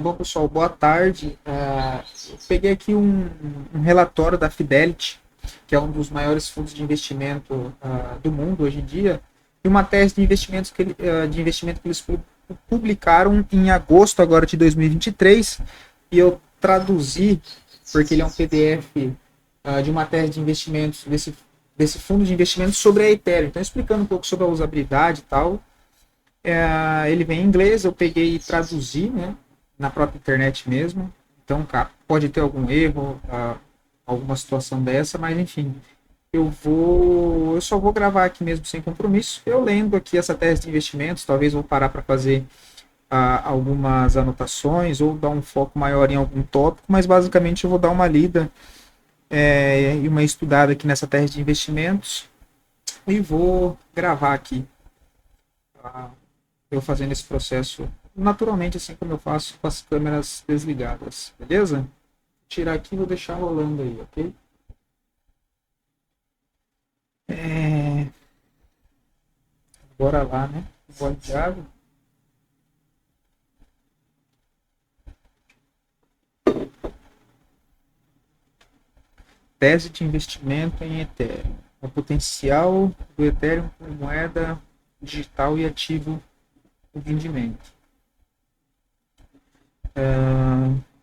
Bom, pessoal, boa tarde. Eu peguei aqui um relatório da Fidelity, que é um dos maiores fundos de investimento do mundo hoje em dia, e uma tese de investimentos de investimento que eles publicaram em agosto agora de 2023, e eu traduzi, porque ele é um PDF de uma tese de investimentos desse fundo de investimentos sobre a Ethereum. Então, explicando um pouco sobre a usabilidade e tal. Ele vem em inglês, eu peguei e traduzi, né, na própria internet mesmo. Então, cara, pode ter algum erro, alguma situação dessa, mas enfim, eu só vou gravar aqui mesmo sem compromisso. Eu lendo aqui essa tese de investimentos, talvez vou parar para fazer algumas anotações ou dar um foco maior em algum tópico, mas basicamente eu vou dar uma lida e uma estudada aqui nessa tese de investimentos e vou gravar aqui. Tá? Eu fazendo esse processo naturalmente, assim como eu faço com as câmeras desligadas, beleza? Vou tirar aqui e vou deixar rolando aí, ok? É... Bora lá, né? Gole de água. Tese de investimento em Ethereum. O potencial do Ethereum como moeda digital e ativo de rendimento.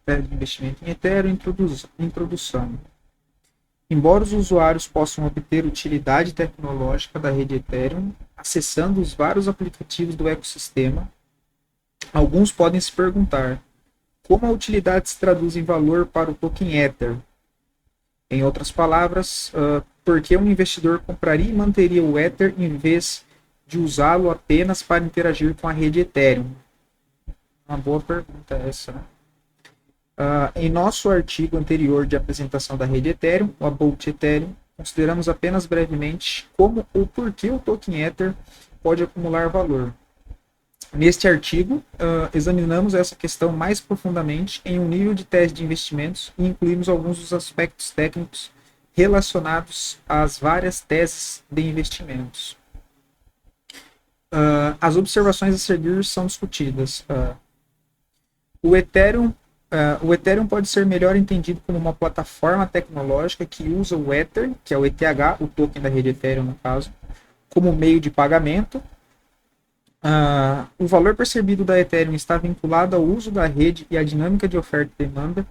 Tese de investimento em Ethereum. Introdução. Embora os usuários possam obter utilidade tecnológica da rede Ethereum acessando os vários aplicativos do ecossistema, alguns podem se perguntar como a utilidade se traduz em valor para o token Ether. Em outras palavras, por que um investidor compraria e manteria o Ether em vez de usá-lo apenas para interagir com a rede Ethereum? Uma boa pergunta essa, né? Em nosso artigo anterior de apresentação da rede Ethereum, o About Ethereum, consideramos apenas brevemente como ou por que o token Ether pode acumular valor. Neste artigo, examinamos essa questão mais profundamente em um nível de tese de investimentos e incluímos alguns dos aspectos técnicos relacionados às várias teses de investimentos. As observações a seguir são discutidas. O Ethereum o Ethereum pode ser melhor entendido como uma plataforma tecnológica que usa o Ether, que é o ETH, o token da rede Ethereum no caso, como meio de pagamento. O valor percebido da Ethereum está vinculado ao uso da rede e à dinâmica de oferta e demanda,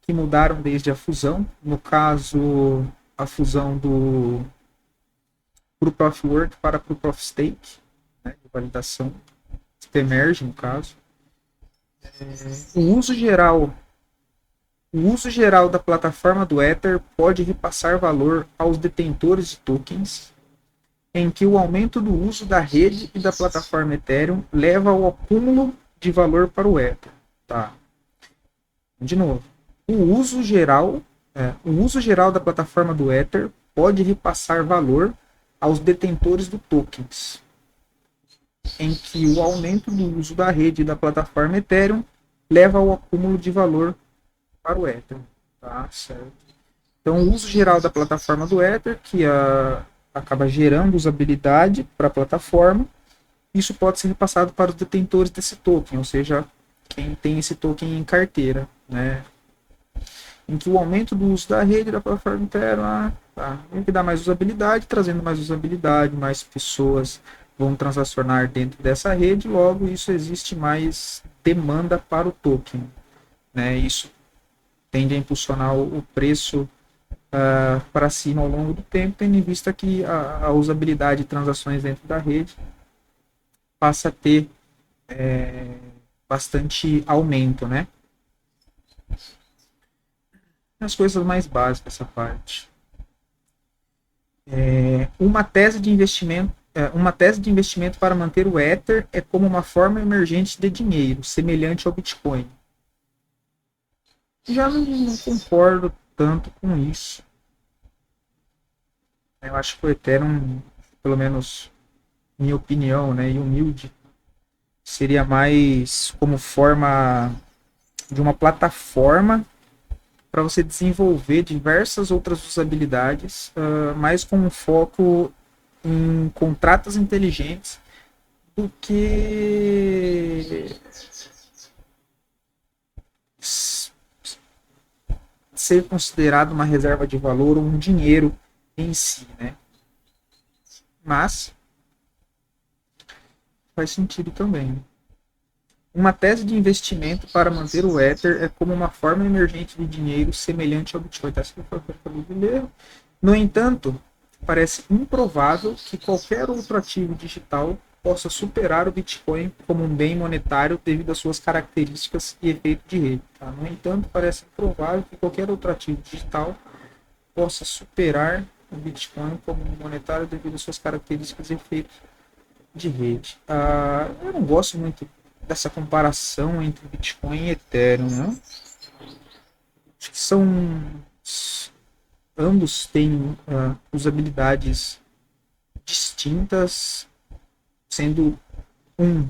que mudaram desde a fusão, no caso, a fusão do Proof of Work para Proof of Stake, né, de validação, que emerge no caso. O uso geral O uso geral da plataforma do Ether pode repassar valor aos detentores de tokens, em que o aumento do uso da rede e da plataforma Ethereum leva ao acúmulo de valor para o Ether. Tá. De novo, o uso geral da plataforma do Ether pode repassar valor aos detentores do tokens, em que o aumento do uso da rede e da plataforma Ethereum leva ao acúmulo de valor para o Ether. Tá, certo. Então, o uso geral da plataforma do Ether, que acaba gerando usabilidade para a plataforma, isso pode ser repassado para os detentores desse token, ou seja, quem tem esse token em carteira, né? Em que o aumento do uso da rede da plataforma Ethereum tem que dar mais usabilidade, trazendo mais usabilidade, mais pessoas vão transacionar dentro dessa rede, logo isso existe mais demanda para o token, né? Isso tende a impulsionar o preço para cima ao longo do tempo, tendo em vista que a usabilidade de transações dentro da rede passa a ter bastante aumento, né? As coisas mais básicas essa parte. Uma tese de investimento para manter o Ether é como uma forma emergente de dinheiro, semelhante ao Bitcoin. Já não concordo tanto com isso. Eu acho que o Ethereum, pelo menos minha opinião, né, e humilde, seria mais como forma de uma plataforma para você desenvolver diversas outras usabilidades, mais com um foco em contratos inteligentes do que ser considerado uma reserva de valor ou um dinheiro em si, né? Mas faz sentido também. Uma tese de investimento para manter o Ether é como uma forma emergente de dinheiro semelhante ao Bitcoin. Tá? No entanto, parece improvável que qualquer outro ativo digital possa superar o Bitcoin como um bem monetário devido às suas características e efeito de rede. Tá? No entanto, parece improvável que qualquer outro ativo digital possa superar o Bitcoin como um monetário devido às suas características e efeito de rede. Eu não gosto muito dessa comparação entre Bitcoin e Ethereum, né? Acho que são ambos têm usabilidades distintas, sendo um,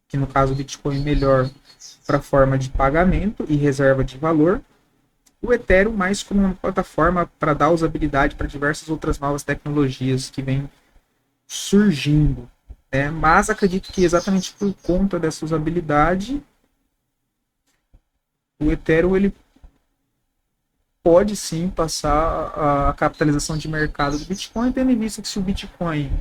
que no caso o Bitcoin melhor para forma de pagamento e reserva de valor, o Ethereum mais como uma plataforma para dar usabilidade para diversas outras novas tecnologias que vêm surgindo. Né? Mas acredito que exatamente por conta dessa usabilidade, o Ethereum ele pode sim passar a capitalização de mercado do Bitcoin, tendo em vista que se o Bitcoin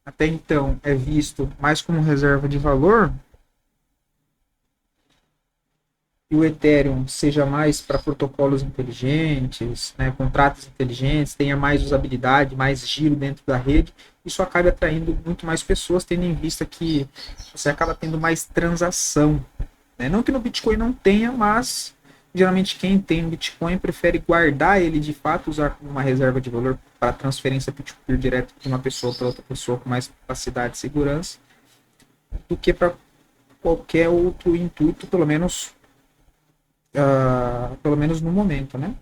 até então é visto mais como reserva de valor, e o Ethereum seja mais para protocolos inteligentes, né, contratos inteligentes, tenha mais usabilidade, mais giro dentro da rede, isso acaba atraindo muito mais pessoas, tendo em vista que você acaba tendo mais transação. Né? Não que no Bitcoin não tenha, mas geralmente quem tem Bitcoin prefere guardar ele de fato, usar como uma reserva de valor para transferência peer-to-peer direto de uma pessoa para outra pessoa com mais capacidade e segurança, do que para qualquer outro intuito, pelo menos no momento, né?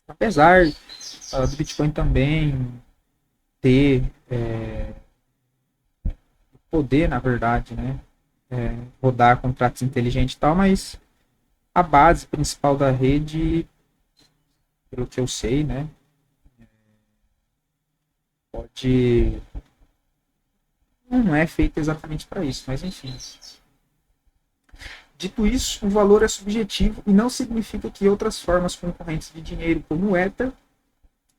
Apesar do Bitcoin também ter poder, na verdade, né? Rodar contratos inteligentes e tal, mas a base principal da rede, pelo que eu sei, né? Pode. Não é feita exatamente para isso, mas enfim. Dito isso, o valor é subjetivo e não significa que outras formas concorrentes de dinheiro, como o Ether,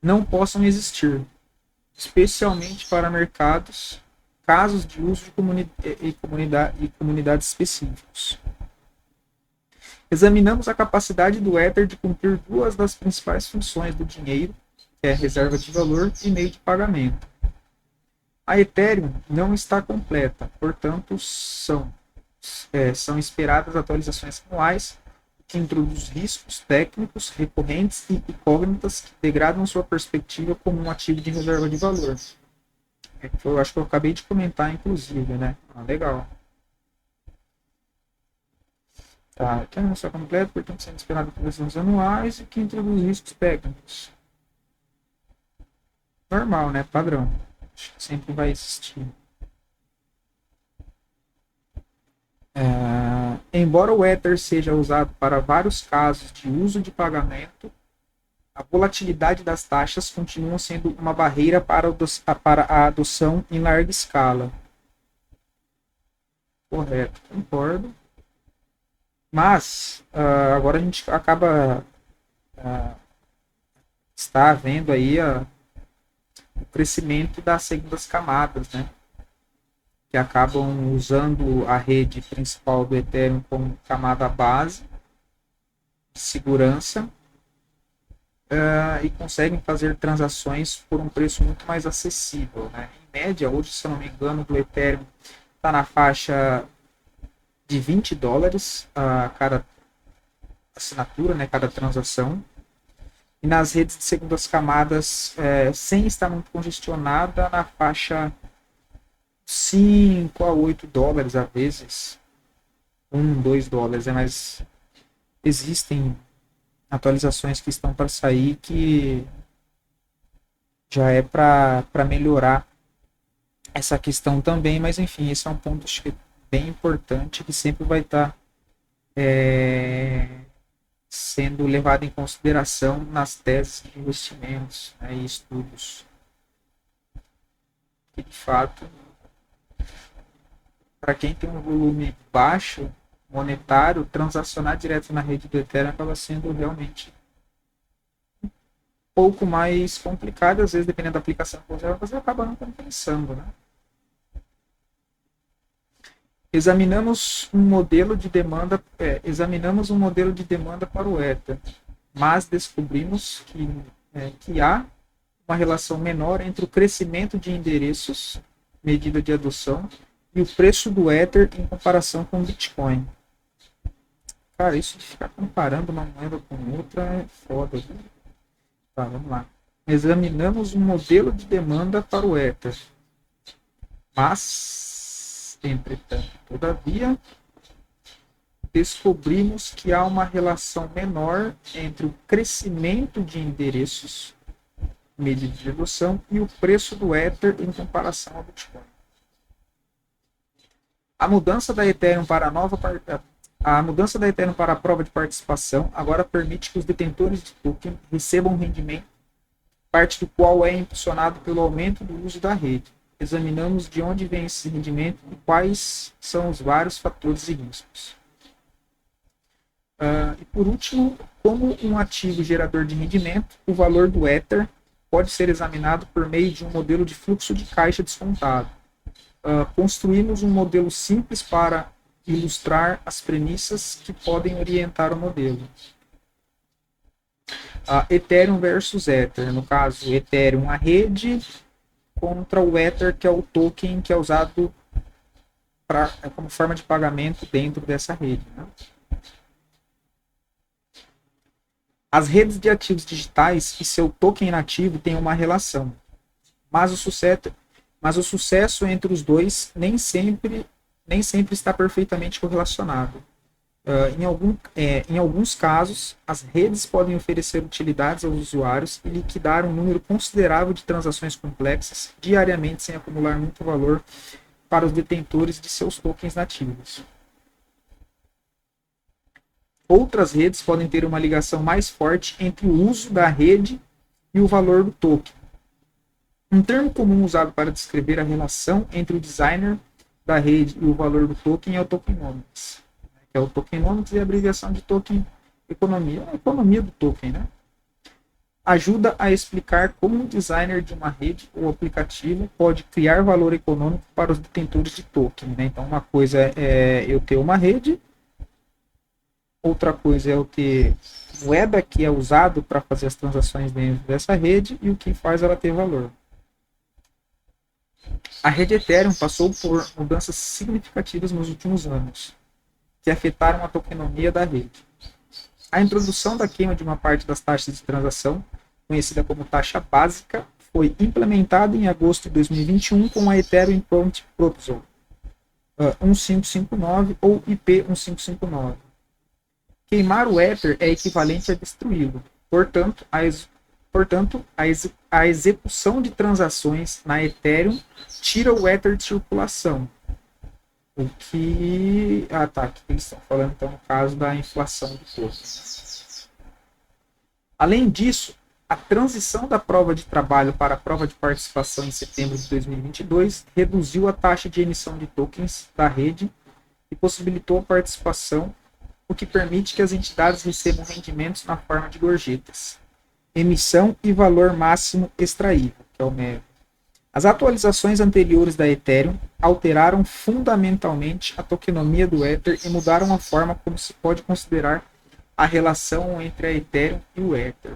não possam existir, especialmente para mercados, casos de uso de comunidades específicos. Examinamos a capacidade do Ether de cumprir duas das principais funções do dinheiro, que é a reserva de valor e meio de pagamento. A Ethereum não está completa, portanto, são esperadas atualizações anuais que introduz riscos técnicos recorrentes e incógnitas que degradam sua perspectiva como um ativo de reserva de valor. Eu acho que eu acabei de comentar, inclusive, né? Legal. Tá, aqui não está completo, portanto, sendo esperado atualizações anuais e que introduz riscos técnicos. Normal, né? Padrão. Acho que sempre vai existir. Embora o Ether seja usado para vários casos de uso de pagamento, a volatilidade das taxas continua sendo uma barreira para a adoção em larga escala. Correto, concordo. Mas agora a gente acaba está vendo aí o crescimento das segundas camadas, né? Que acabam usando a rede principal do Ethereum como camada base de segurança e conseguem fazer transações por um preço muito mais acessível. Né? Em média, hoje, se eu não me engano, do Ethereum está na faixa de $20 a cada assinatura, né, cada transação. E nas redes de segundas camadas, sem estar muito congestionada, na faixa 5 a $8 a vezes, $1, $2, mas existem atualizações que estão para sair que já é para melhorar essa questão também, mas enfim, esse é um ponto acho que bem importante que sempre vai estar sendo levado em consideração nas teses de investimentos, né, e estudos. E de fato, para quem tem um volume baixo monetário, transacionar direto na rede do Ethereum acaba sendo realmente um pouco mais complicado, às vezes, dependendo da aplicação que você acaba não compensando, né? Examinamos um modelo de demanda para o Ether, mas descobrimos que há uma relação menor entre o crescimento de endereços, medida de adoção, e o preço do Ether em comparação com o Bitcoin. Cara, isso de ficar comparando uma moeda com outra é foda. Viu? Tá, vamos lá. Examinamos um modelo de demanda para o Ether, mas, entretanto, todavia, descobrimos que há uma relação menor entre o crescimento de endereços, medida de adoção, e o preço do Ether em comparação ao Bitcoin. A mudança da Ethereum para a prova de participação agora permite que os detentores de token recebam rendimento, parte do qual é impulsionado pelo aumento do uso da rede. Examinamos de onde vem esse rendimento e quais são os vários fatores e riscos. E por último, como um ativo gerador de rendimento, o valor do Ether pode ser examinado por meio de um modelo de fluxo de caixa descontado. Construímos um modelo simples para ilustrar as premissas que podem orientar o modelo. Ethereum versus Ether. No caso, Ethereum, a rede, contra o Ether, que é o token que é usado como forma de pagamento dentro dessa rede. Né? As redes de ativos digitais e seu token nativo têm uma relação, mas o sucesso entre os dois nem sempre está perfeitamente correlacionado. Em alguns casos, as redes podem oferecer utilidades aos usuários e liquidar um número considerável de transações complexas diariamente sem acumular muito valor para os detentores de seus tokens nativos. Outras redes podem ter uma ligação mais forte entre o uso da rede e o valor do token. Um termo comum usado para descrever a relação entre o designer da rede e o valor do token é o tokenomics. Que é o tokenomics e a abreviação de token economia, a economia do token, né? Ajuda a explicar como o designer de uma rede ou aplicativo pode criar valor econômico para os detentores de token, né? Então, uma coisa é eu ter uma rede, outra coisa é eu ter moeda que é usado para fazer as transações dentro dessa rede e o que faz ela ter valor. A rede Ethereum passou por mudanças significativas nos últimos anos, que afetaram a tokenomia da rede. A introdução da queima de uma parte das taxas de transação, conhecida como taxa básica, foi implementada em agosto de 2021 com a Ethereum Prompt Proposal 1559 ou IP 1559. Queimar o Ether é equivalente a destruí-lo. Portanto, a execução de transações na Ethereum tira o Ether de circulação. O que... aqui eles estão falando então no caso da inflação do token. Além disso, a transição da prova de trabalho para a prova de participação em setembro de 2022 reduziu a taxa de emissão de tokens da rede e possibilitou a participação, o que permite que as entidades recebam rendimentos na forma de gorjetas, emissão e valor máximo extraível, que é o MEV. As atualizações anteriores da Ethereum alteraram fundamentalmente a tokenomia do Ether e mudaram a forma como se pode considerar a relação entre a Ethereum e o Ether.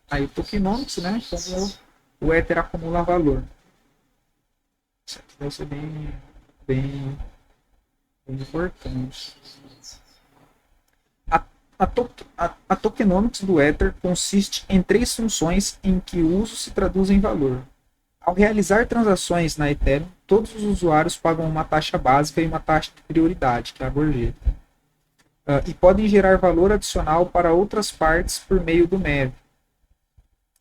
Aí o tokenomics, né, como o Ether acumula valor. Isso aqui deve ser bem importante. A tokenomics do Ether consiste em 3 funções em que o uso se traduz em valor. Ao realizar transações na Ethereum, todos os usuários pagam uma taxa básica e uma taxa de prioridade, que é a gorjeta, e podem gerar valor adicional para outras partes por meio do MEV.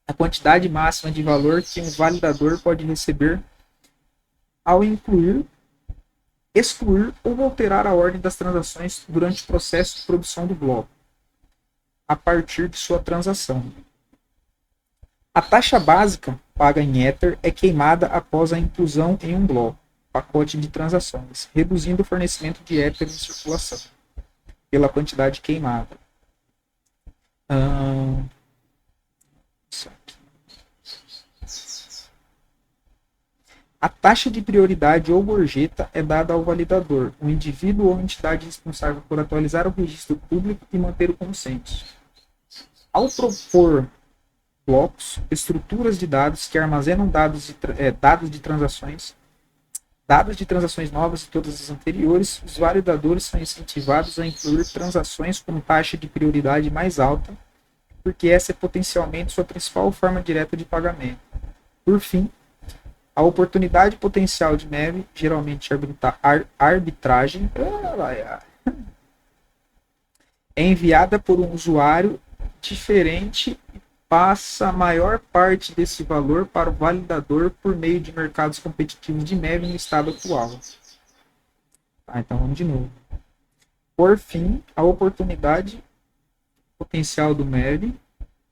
A quantidade máxima de valor que um validador pode receber ao incluir, excluir ou alterar a ordem das transações durante o processo de produção do bloco, a partir de sua transação. A taxa básica, paga em Ether, é queimada após a inclusão em um bloco, pacote de transações, reduzindo o fornecimento de Ether em circulação. pela quantidade queimada. Isso aqui. A taxa de prioridade ou gorjeta é dada ao validador, o indivíduo ou entidade responsável por atualizar o registro público e manter o consenso. Ao propor blocos, estruturas de dados que armazenam dados de transações, dados de transações novas e todas as anteriores, os validadores são incentivados a incluir transações com taxa de prioridade mais alta, porque essa é potencialmente sua principal forma direta de pagamento. Por fim, a oportunidade potencial de MEV, geralmente arbitragem, é enviada por um usuário diferente e passa a maior parte desse valor para o validador por meio de mercados competitivos de MEV no estado atual. Tá, então vamos de novo. Por fim, a oportunidade potencial do MEV,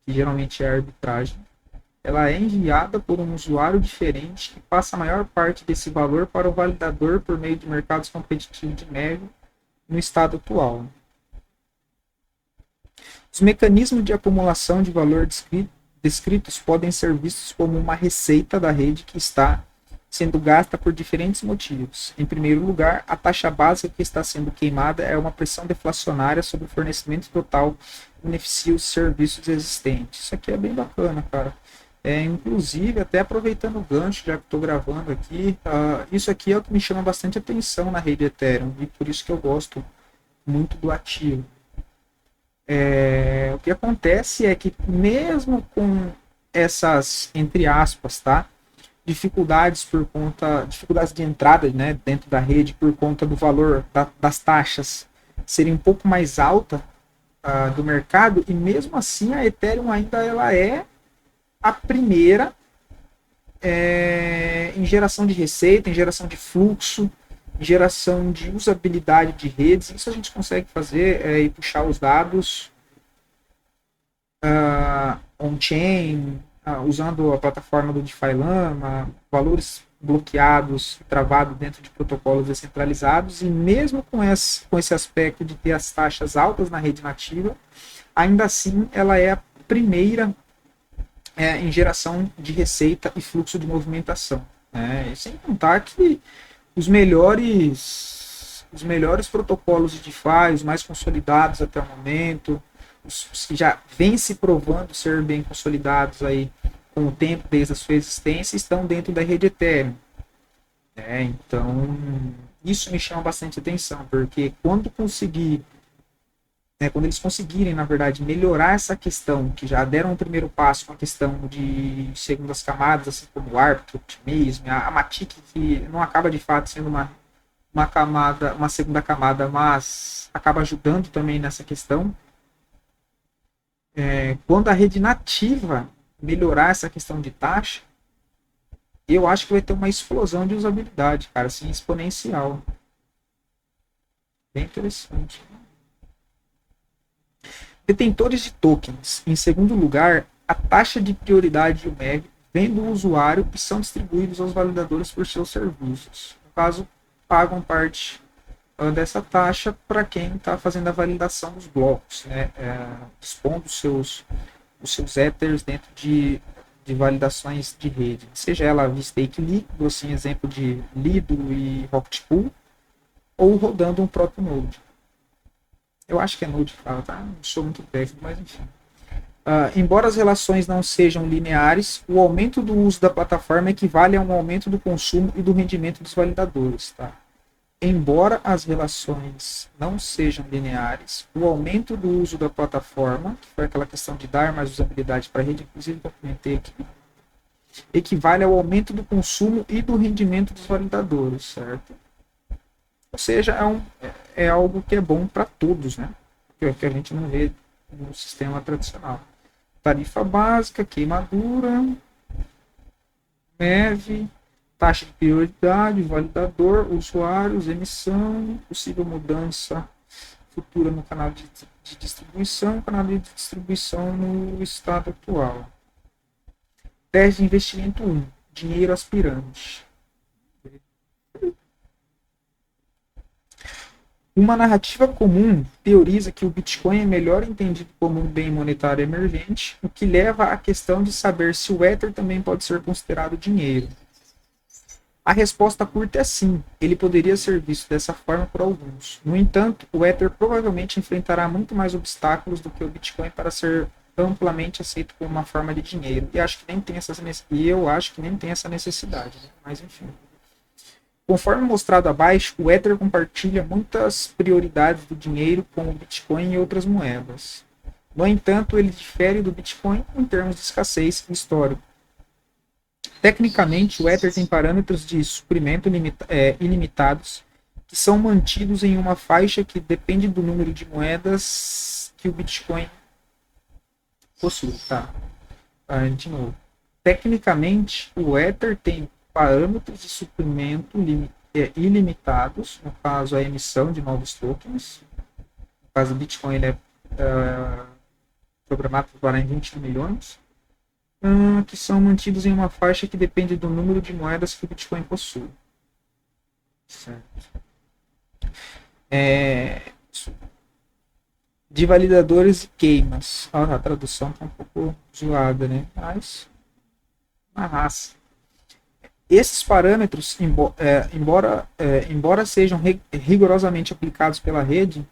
que geralmente é a arbitragem, ela é enviada por um usuário diferente que passa a maior parte desse valor para o validador por meio de mercados competitivos de MEV no estado atual. Os mecanismos de acumulação de valor descritos podem ser vistos como uma receita da rede que está sendo gasta por diferentes motivos. Em primeiro lugar, a taxa básica que está sendo queimada é uma pressão deflacionária sobre o fornecimento total que beneficia os serviços existentes. Isso aqui é bem bacana, cara. Inclusive, até aproveitando o gancho, já que estou gravando aqui, isso aqui é o que me chama bastante atenção na rede Ethereum, e por isso que eu gosto muito do ativo. O que acontece é que mesmo com essas, entre aspas, tá, dificuldades de entrada, né, dentro da rede por conta do valor das taxas serem um pouco mais alta do mercado, e mesmo assim a Ethereum ainda ela é a primeira em geração de receita, em geração de fluxo, em geração de usabilidade de redes. Isso a gente consegue fazer e puxar os dados on-chain, usando a plataforma do DeFi Lama, valores bloqueados, travados dentro de protocolos descentralizados, e mesmo com esse aspecto de ter as taxas altas na rede nativa, ainda assim ela é a primeira em geração de receita e fluxo de movimentação. E sem contar que os melhores protocolos de DeFi, os mais consolidados até o momento, os que já vêm se provando ser bem consolidados aí com o tempo desde a sua existência, estão dentro da rede Ethereum. Então, isso me chama bastante atenção, porque quando eles conseguirem, na verdade, melhorar essa questão, que já deram o primeiro passo com a questão de segundas camadas, assim como o Arbitrum, o Optimism, a Matic, que não acaba de fato sendo uma segunda camada, mas acaba ajudando também nessa questão. Quando a rede nativa melhorar essa questão de taxa, eu acho que vai ter uma explosão de usabilidade, cara, assim, exponencial. Bem interessante. Detentores de tokens. Em segundo lugar, a taxa de prioridade e o MEV vem do usuário e são distribuídos aos validadores por seus serviços. No caso, pagam parte dessa taxa para quem está fazendo a validação dos blocos, expondo os seus Ethers dentro de validações de rede, seja ela via stake líquido, assim, exemplo de Lido e Rocket Pool, ou rodando um próprio Node. Eu acho que é Node que fala, tá? Não sou muito técnico, mas enfim. Embora as relações não sejam lineares, o aumento do uso da plataforma equivale a um aumento do consumo e do rendimento dos validadores, tá? Embora as relações não sejam lineares, o aumento do uso da plataforma, que foi aquela questão de dar mais usabilidade para a rede, inclusive que eu comentei aqui, equivale ao aumento do consumo e do rendimento dos validadores, certo? Ou seja, é algo que é bom para todos, né? Que a gente não vê no sistema tradicional. Tarifa básica, queimadura, MEV, taxa de prioridade, validador, usuários, emissão, possível mudança futura no canal de distribuição, canal de distribuição no estado atual. Teste de investimento 1, dinheiro aspirante. Uma narrativa comum teoriza que o Bitcoin é melhor entendido como um bem monetário emergente, o que leva à questão de saber se o Ether também pode ser considerado dinheiro. A resposta curta é sim, ele poderia ser visto dessa forma por alguns. No entanto, o Ether provavelmente enfrentará muito mais obstáculos do que o Bitcoin para ser amplamente aceito como uma forma de dinheiro. E acho que nem tem essa e eu acho que nem tem essa necessidade, né? Mas enfim. Conforme mostrado abaixo, o Ether compartilha muitas prioridades do dinheiro com o Bitcoin e outras moedas. No entanto, ele difere do Bitcoin em termos de escassez histórico. Tecnicamente, o Ether tem parâmetros de suprimento ilimitados que são mantidos em uma faixa que depende do número de moedas que o Bitcoin possui. Tá? De novo. Tecnicamente, o Ether tem parâmetros de suprimento ilimitados, no caso, a emissão de novos tokens. No caso, o Bitcoin ele é programado para em 21 milhões. Que são mantidos em uma faixa que depende do número de moedas que o Bitcoin possui. Certo. De validadores e queimas. A tradução está um pouco zoada, né? Mas uma raça. Esses parâmetros, embora sejam rigorosamente aplicados pela rede,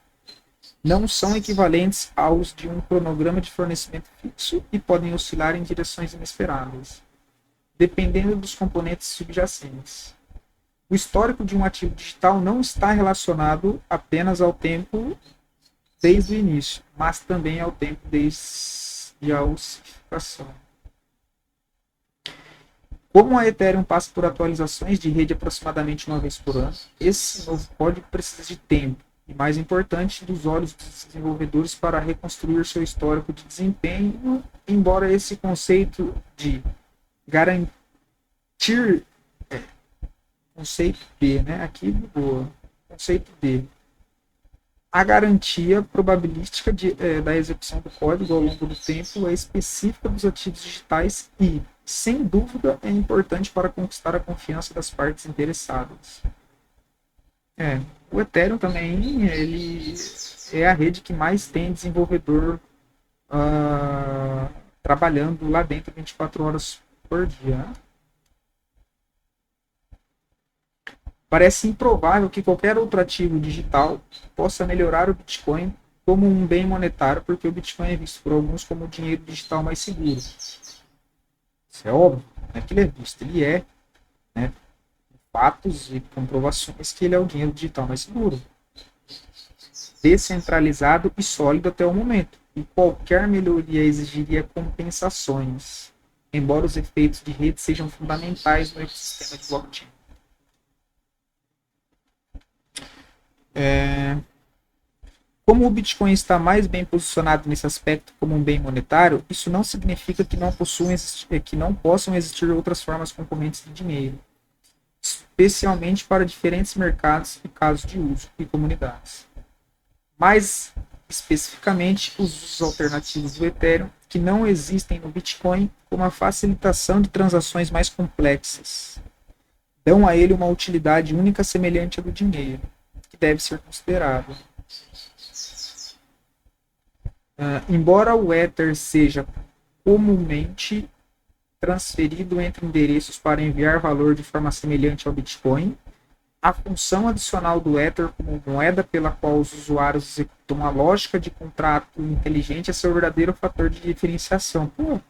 não são equivalentes aos de um cronograma de fornecimento fixo e podem oscilar em direções inesperadas, dependendo dos componentes subjacentes. O histórico de um ativo digital não está relacionado apenas ao tempo desde o início, mas também ao tempo desde a ossificação. Como a Ethereum passa por atualizações de rede aproximadamente uma vez por ano, esse novo código precisa de tempo e, mais importante, dos olhos dos desenvolvedores para reconstruir seu histórico de desempenho, embora esse conceito de garantir conceito B, né? Aqui boa. Conceito B. A garantia probabilística da execução do código ao longo do tempo é específica dos ativos digitais e, sem dúvida, é importante para conquistar a confiança das partes interessadas. O Ethereum também ele é a rede que mais tem desenvolvedor trabalhando lá dentro 24 horas por dia. Parece improvável que qualquer outro ativo digital possa melhorar o Bitcoin como um bem monetário, porque o Bitcoin é visto por alguns como o dinheiro digital mais seguro. Isso é óbvio, não é que ele é visto, ele é, né? Fatos e comprovações que ele é o dinheiro digital mais seguro, descentralizado e sólido até o momento. E qualquer melhoria exigiria compensações, embora os efeitos de rede sejam fundamentais no ecossistema de blockchain. Como o Bitcoin está mais bem posicionado nesse aspecto como um bem monetário, isso não significa que não possam existir outras formas concorrentes de dinheiro, especialmente para diferentes mercados e casos de uso e comunidades. Mais especificamente, os usos alternativos do Ethereum, que não existem no Bitcoin, como a facilitação de transações mais complexas, dão a ele uma utilidade única semelhante à do dinheiro, que deve ser considerado. Embora o Ether seja comumente transferido entre endereços para enviar valor de forma semelhante ao Bitcoin, a função adicional do Ether como moeda pela qual os usuários executam a lógica de contrato inteligente é seu verdadeiro fator de diferenciação. Pô,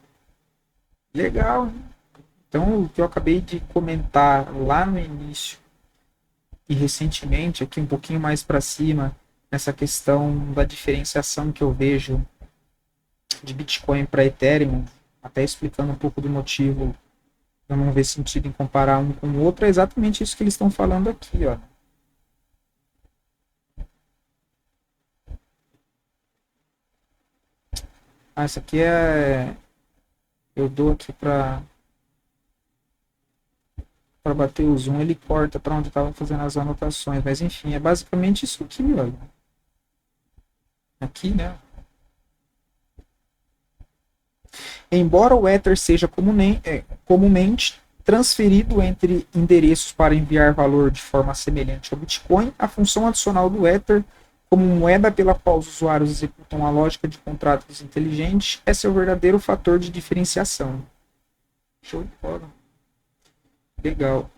legal, hein? Então, o que eu acabei de comentar lá no início e recentemente, aqui um pouquinho mais para cima, nessa questão da diferenciação que eu vejo de Bitcoin para Ethereum, até explicando um pouco do motivo de eu não ver sentido em comparar um com o outro, é exatamente isso que eles estão falando aqui, ó. Essa aqui eu dou aqui para bater o zoom, ele corta para onde eu estava fazendo as anotações, mas enfim, é basicamente isso aqui, olha. Aqui, né? Embora o Ether seja comumente transferido entre endereços para enviar valor de forma semelhante ao Bitcoin, a função adicional do Ether, como moeda pela qual os usuários executam a lógica de contratos inteligentes, é seu verdadeiro fator de diferenciação. Show de bola. Legal.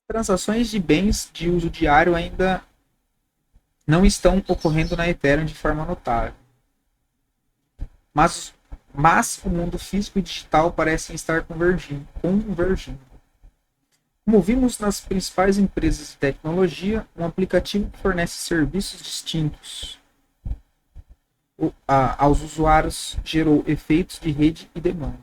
Transações de bens de uso diário ainda não estão ocorrendo na Ethereum de forma notável. Mas, mas o mundo físico e digital parecem estar convergindo. Como vimos nas principais empresas de tecnologia, um aplicativo que fornece serviços distintos aos usuários gerou efeitos de rede e demanda.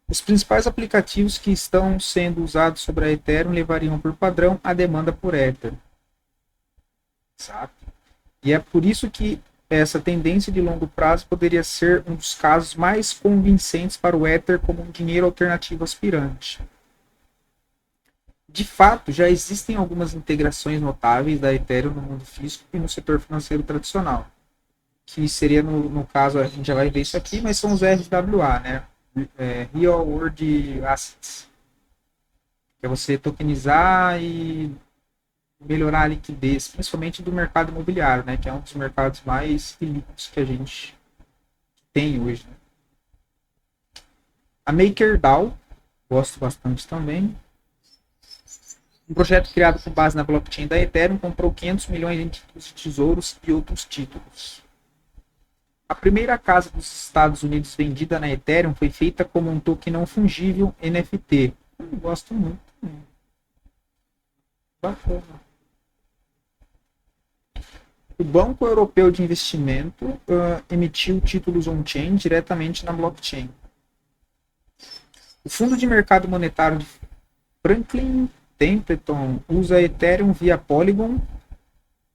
Os principais aplicativos que estão sendo usados sobre a Ethereum levariam por padrão a demanda por Ether. Exato. E é por isso que essa tendência de longo prazo poderia ser um dos casos mais convincentes para o Ether como um dinheiro alternativo aspirante. De fato, já existem algumas integrações notáveis da Ethereum no mundo físico e no setor financeiro tradicional, que seria, no caso, a gente já vai ver isso aqui, mas são os RWA, né? Real World Assets, que é você tokenizar e melhorar a liquidez, principalmente do mercado imobiliário, né? Que é um dos mercados mais líquidos que a gente tem hoje. Né? A MakerDAO, gosto bastante também. Um projeto criado com base na blockchain da Ethereum comprou 500 milhões em títulos de tesouros e outros títulos. A primeira casa dos Estados Unidos vendida na Ethereum foi feita como um token não fungível NFT. Eu gosto muito. Bacana. O Banco Europeu de Investimento emitiu títulos on-chain diretamente na blockchain. O Fundo de Mercado Monetário de Franklin Templeton usa Ethereum via Polygon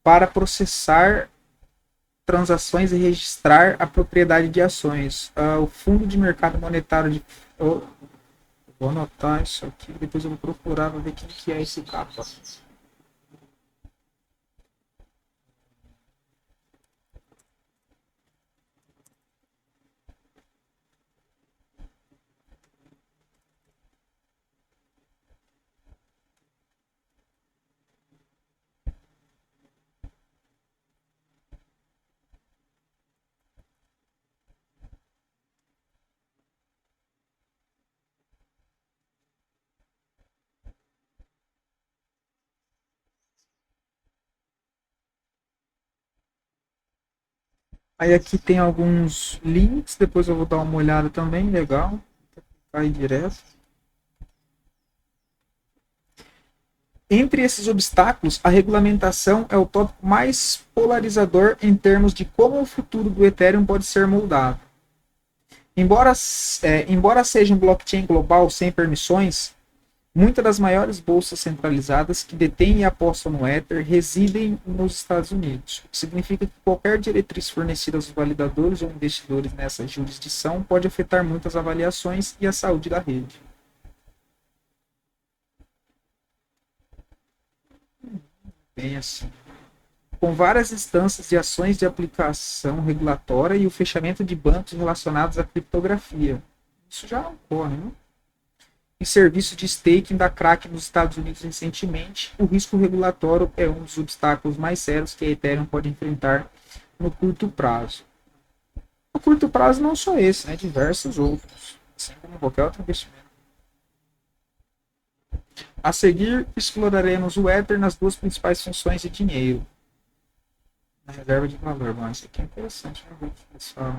para processar transações e registrar a propriedade de ações. O Fundo de Mercado Monetário de... vou anotar isso aqui, depois eu vou procurar para ver quem que é esse capa. Aí aqui tem alguns links, depois eu vou dar uma olhada também, legal. Aí direto. Entre esses obstáculos, a regulamentação é o tópico mais polarizador em termos de como o futuro do Ethereum pode ser moldado. Embora seja um blockchain global sem permissões, muitas das maiores bolsas centralizadas que detêm e apostam no Ether residem nos Estados Unidos, o que significa que qualquer diretriz fornecida aos validadores ou investidores nessa jurisdição pode afetar muitas avaliações e a saúde da rede. Bem assim. Com várias instâncias de ações de aplicação regulatória e o fechamento de bancos relacionados à criptografia. Isso já ocorre, né? Em serviço de staking da Kraken nos Estados Unidos recentemente, o risco regulatório é um dos obstáculos mais sérios que a Ethereum pode enfrentar no curto prazo. No curto prazo não só esse, né? Diversos outros, assim como qualquer outro investimento. A seguir, exploraremos o Ether nas duas principais funções de dinheiro. Na reserva de valor. Bom, isso aqui é interessante, né, pessoal?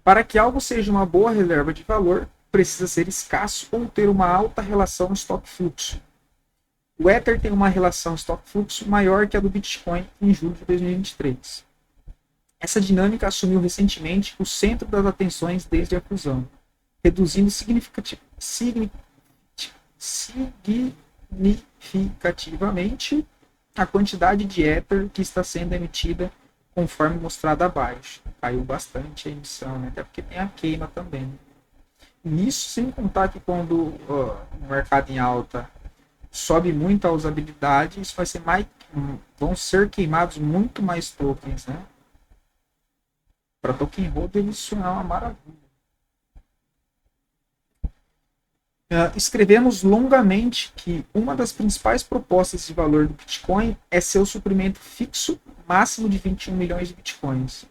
Para que algo seja uma boa reserva de valor, precisa ser escasso ou ter uma alta relação estoque-fluxo. O Ether tem uma relação estoque-fluxo maior que a do Bitcoin em julho de 2023. Essa dinâmica assumiu recentemente o centro das atenções desde a fusão, reduzindo significativamente a quantidade de Ether que está sendo emitida conforme mostrado abaixo. Caiu bastante a emissão, né? Até porque tem a queima também. E isso sem contar que quando o mercado em alta sobe muito a usabilidade, isso vai ser mais, vão ser queimados muito mais tokens, né? Para token holder isso é uma maravilha. Escrevemos longamente que uma das principais propostas de valor do Bitcoin é seu suprimento fixo máximo de 21 milhões de Bitcoins,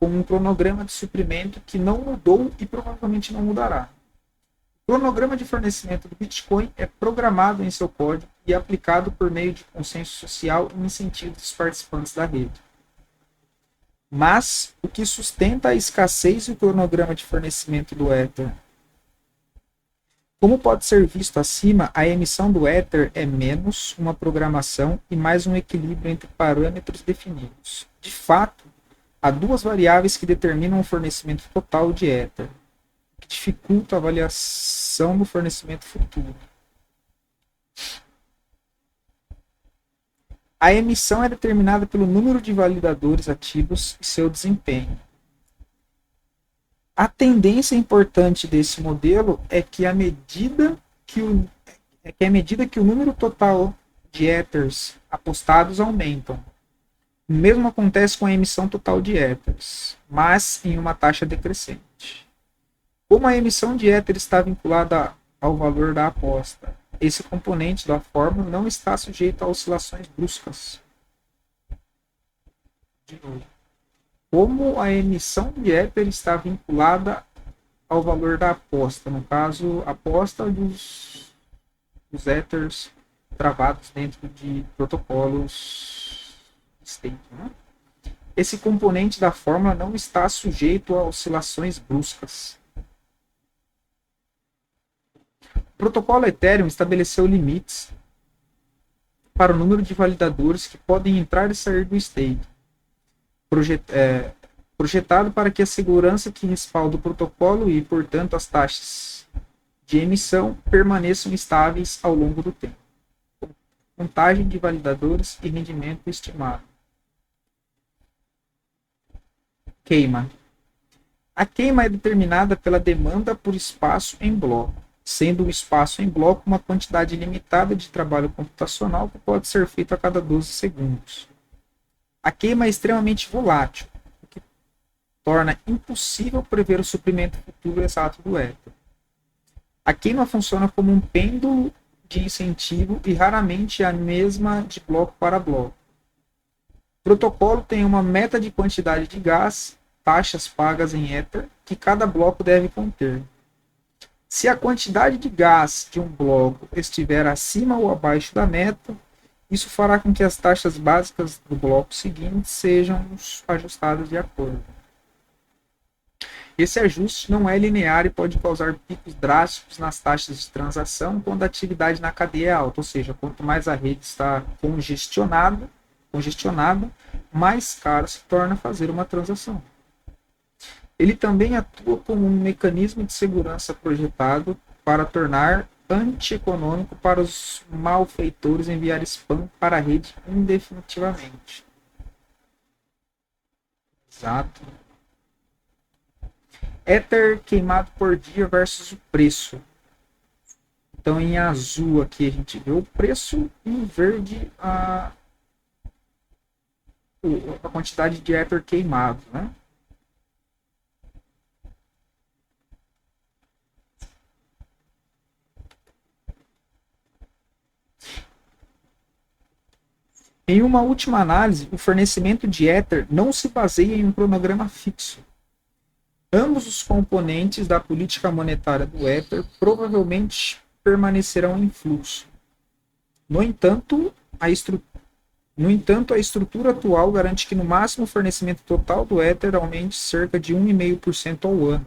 com um cronograma de suprimento que não mudou e provavelmente não mudará. O cronograma de fornecimento do Bitcoin é programado em seu código e aplicado por meio de consenso social e incentivo dos participantes da rede. Mas o que sustenta a escassez e o cronograma de fornecimento do Ether? Como pode ser visto acima, a emissão do Ether é menos uma programação e mais um equilíbrio entre parâmetros definidos. De fato, há duas variáveis que determinam o fornecimento total de Ether, o que dificulta a avaliação do fornecimento futuro. A emissão é determinada pelo número de validadores ativos e seu desempenho. A tendência importante desse modelo é que à medida que o número total de Ethers apostados aumentam. O mesmo acontece com a emissão total de Ethers, mas em uma taxa decrescente. Como a emissão de Ether está vinculada ao valor da aposta, esse componente da fórmula não está sujeito a oscilações bruscas. De novo. Como a emissão de Ether está vinculada ao valor da aposta, no caso, a aposta dos Ethers travados dentro de protocolos staking, né? Esse componente da fórmula não está sujeito a oscilações bruscas. O protocolo Ethereum estabeleceu limites para o número de validadores que podem entrar e sair do stake, projetado para que a segurança que respalda o protocolo e, portanto, as taxas de emissão permaneçam estáveis ao longo do tempo. Contagem de validadores e rendimento estimado. Queima. A queima é determinada pela demanda por espaço em bloco, sendo o espaço em bloco uma quantidade limitada de trabalho computacional que pode ser feito a cada 12 segundos. A queima é extremamente volátil, o que torna impossível prever o suprimento futuro exato do Ether. A queima funciona como um pêndulo de incentivo e raramente é a mesma de bloco para bloco. O protocolo tem uma meta de quantidade de gás, taxas pagas em Ether, que cada bloco deve conter. Se a quantidade de gás de um bloco estiver acima ou abaixo da meta, Isso fará com que as taxas básicas do bloco seguinte sejam ajustadas de acordo. Esse ajuste não é linear e pode causar picos drásticos nas taxas de transação quando a atividade na cadeia é alta, ou seja, quanto mais a rede está congestionada, mais caro se torna fazer uma transação. Ele também atua como um mecanismo de segurança projetado para tornar antieconômico para os malfeitores enviar spam para a rede indefinitivamente. Exato. Ether queimado por dia versus o preço. Então, em azul aqui a gente vê o preço e em verde a quantidade de Ether queimado, né? Em uma última análise, o fornecimento de Ether não se baseia em um cronograma fixo. Ambos os componentes da política monetária do Ether provavelmente permanecerão em fluxo. No entanto, a estrutura atual garante que no máximo o fornecimento total do Ether aumente cerca de 1,5% ao ano.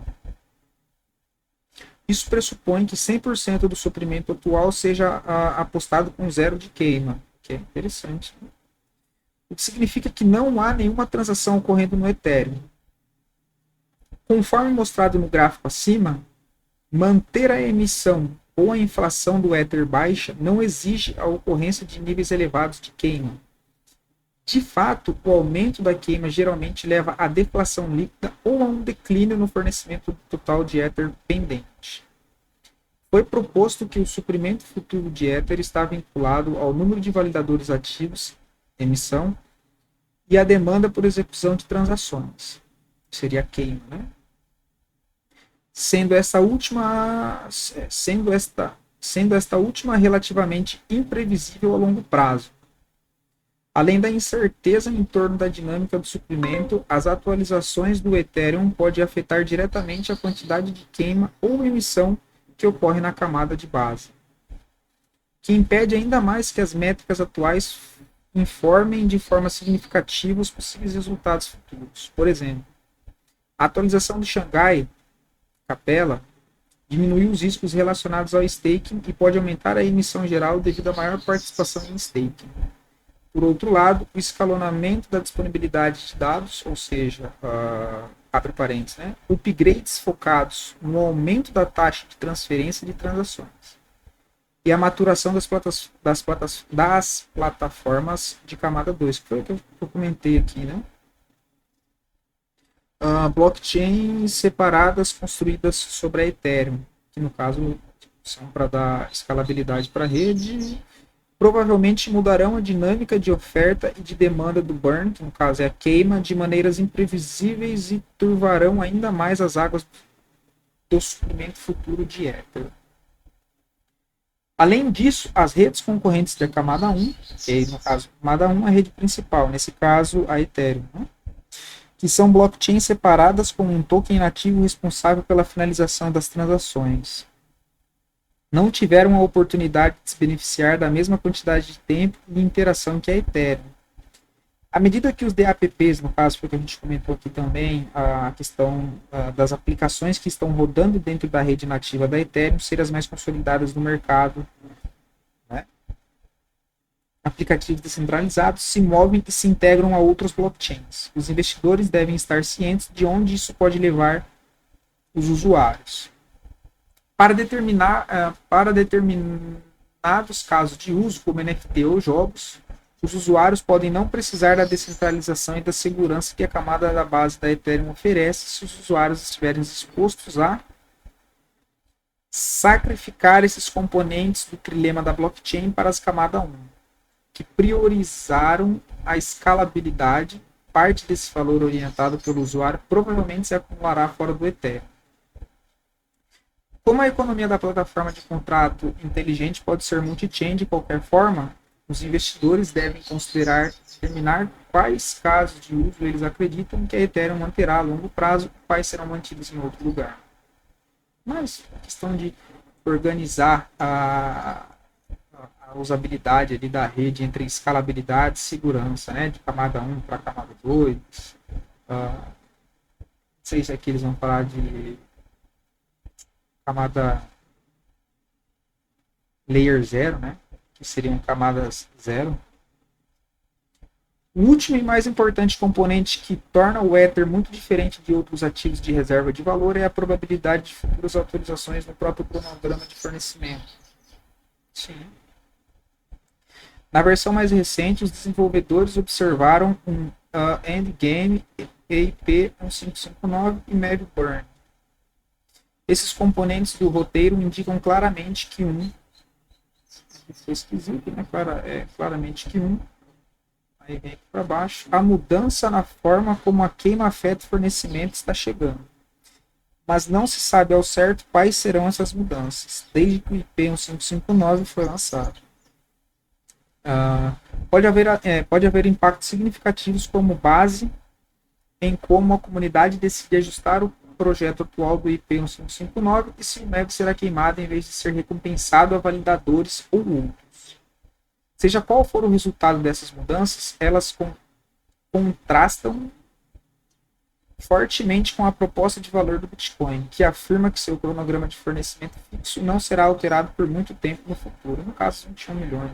Isso pressupõe que 100% do suprimento atual seja apostado com zero de queima, que é interessante. O que significa que não há nenhuma transação ocorrendo no Ethereum. Conforme mostrado no gráfico acima, manter a emissão ou a inflação do Ether baixa não exige a ocorrência de níveis elevados de queima. De fato, o aumento da queima geralmente leva à deflação líquida ou a um declínio no fornecimento total de Ether pendente. Foi proposto que o suprimento futuro de Ether está vinculado ao número de validadores ativos, emissão, e a demanda por execução de transações. Seria a queima, né? Sendo esta última relativamente imprevisível a longo prazo. Além da incerteza em torno da dinâmica do suprimento, as atualizações do Ethereum podem afetar diretamente a quantidade de queima ou emissão que ocorre na camada de base, que impede ainda mais que as métricas atuais informem de forma significativa os possíveis resultados futuros. Por exemplo, a atualização do Xangai Capella diminuiu os riscos relacionados ao staking e pode aumentar a emissão geral devido à maior participação em staking. Por outro lado, o escalonamento da disponibilidade de dados, ou seja, abre parênteses, né, upgrades focados no aumento da taxa de transferência de transações e a maturação das plataformas de camada 2, que foi o que eu comentei aqui, né? Blockchains separadas construídas sobre a Ethereum, que no caso são para dar escalabilidade para a rede, provavelmente mudarão a dinâmica de oferta e de demanda do burn, que no caso é a queima, de maneiras imprevisíveis e turvarão ainda mais as águas do suprimento futuro de Ether. Além disso, as redes concorrentes da camada 1, que no caso a camada 1 é a rede principal, nesse caso a Ethereum, né? Que são blockchains separadas com um token nativo responsável pela finalização das transações, não tiveram a oportunidade de se beneficiar da mesma quantidade de tempo e interação que a Ethereum. À medida que os DApps, no caso foi o que a gente comentou aqui também, a questão das aplicações que estão rodando dentro da rede nativa da Ethereum serem as mais consolidadas no mercado, né? Aplicativos descentralizados se movem e se integram a outros blockchains. Os investidores devem estar cientes de onde isso pode levar os usuários. Para determinados casos de uso, como NFT ou jogos, os usuários podem não precisar da descentralização e da segurança que a camada da base da Ethereum oferece se os usuários estiverem dispostos a sacrificar esses componentes do trilema da blockchain para as camadas 1, que priorizaram a escalabilidade. Parte desse valor orientado pelo usuário provavelmente se acumulará fora do Ethereum. Como a economia da plataforma de contrato inteligente pode ser multi-chain de qualquer forma, os investidores devem considerar determinar quais casos de uso eles acreditam que a Ethereum manterá a longo prazo e quais serão mantidos em outro lugar. Mas a questão de organizar a usabilidade ali da rede entre escalabilidade e segurança, né? De camada 1 para camada 2. Não sei se aqui eles vão falar de camada layer 0, né? Que seriam camadas 0. O último e mais importante componente que torna o Ether muito diferente de outros ativos de reserva de valor é a probabilidade de futuras atualizações no próprio cronograma de fornecimento. Sim. Na versão mais recente, os desenvolvedores observaram um endgame EIP 1559 e médio burn. Esses componentes do roteiro indicam claramente que foi esquisito, né? Claramente que aí vem aqui para baixo, a mudança na forma como a queima afeta o fornecimento está chegando. Mas não se sabe ao certo quais serão essas mudanças, desde que o IP 1559 foi lançado. Pode haver impactos significativos como base em como a comunidade decide ajustar o projeto atual do IP 1559 e se o MEV será queimado em vez de ser recompensado a validadores ou outros. Seja qual for o resultado dessas mudanças, elas contrastam fortemente com a proposta de valor do Bitcoin, que afirma que seu cronograma de fornecimento fixo não será alterado por muito tempo no futuro, no caso 21 milhões.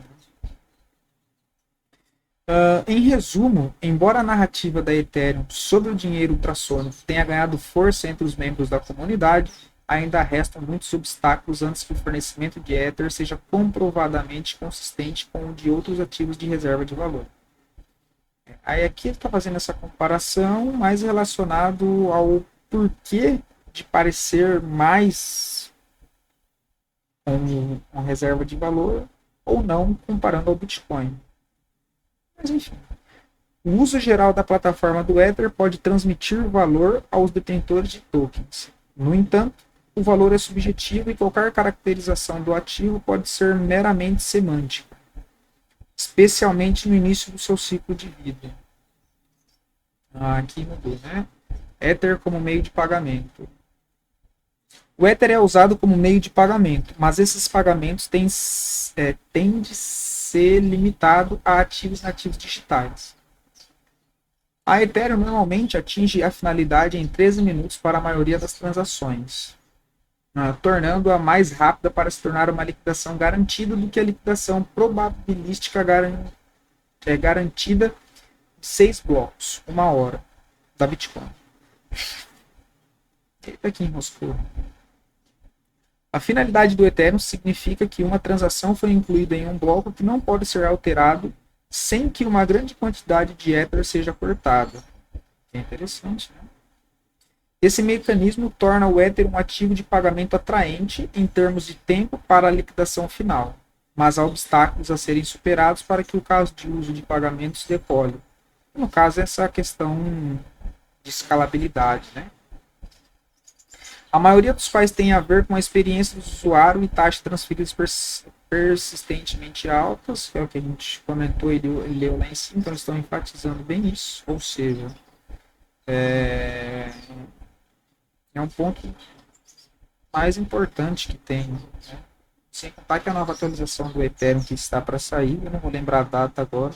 Em resumo, embora a narrativa da Ethereum sobre o dinheiro ultrassônico tenha ganhado força entre os membros da comunidade, ainda restam muitos obstáculos antes que o fornecimento de Ether seja comprovadamente consistente com o de outros ativos de reserva de valor. Aí aqui ele está fazendo essa comparação mais relacionado ao porquê de parecer mais uma reserva de valor ou não comparando ao Bitcoin. Mas enfim, o uso geral da plataforma do Ether pode transmitir valor aos detentores de tokens. No entanto, o valor é subjetivo e qualquer caracterização do ativo pode ser meramente semântica, especialmente no início do seu ciclo de vida. Aqui mudou, né? Ether como meio de pagamento. O Ether é usado como meio de pagamento, mas esses pagamentos têm de ser limitado a ativos nativos digitais. A Ethereum normalmente atinge a finalidade em 13 minutos para a maioria das transações, tornando-a mais rápida para se tornar uma liquidação garantida do que a liquidação probabilística garantida de 6 blocos, 1 hora, da Bitcoin. Eita, que enroscou. A finalidade do Ethereum significa que uma transação foi incluída em um bloco que não pode ser alterado sem que uma grande quantidade de Ether seja cortada. É interessante, né? Esse mecanismo torna o Ether um ativo de pagamento atraente em termos de tempo para a liquidação final, mas há obstáculos a serem superados para que o caso de uso de pagamentos decole. No caso, essa questão de escalabilidade, né? A maioria dos quais tem a ver com a experiência do usuário e taxas transferidas persistentemente altas, que é o que a gente comentou e leu lá em cima, então eles estão enfatizando bem isso, ou seja, é um ponto mais importante que tem, né? Sem contar que a nova atualização do Ethereum que está para sair, eu não vou lembrar a data agora.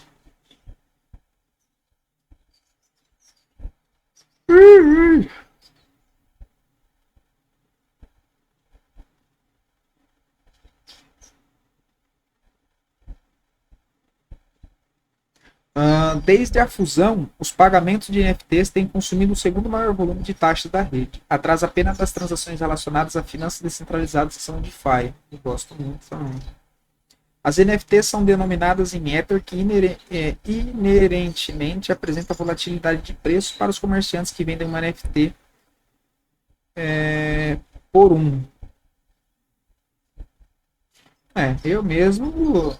Desde a fusão, os pagamentos de NFTs têm consumido o segundo maior volume de taxas da rede, atrás apenas das transações relacionadas a finanças descentralizadas que são DeFi. Eu gosto muito também. As NFTs são denominadas em Ether, que inerentemente apresenta volatilidade de preço para os comerciantes que vendem uma NFT por um. Eu mesmo...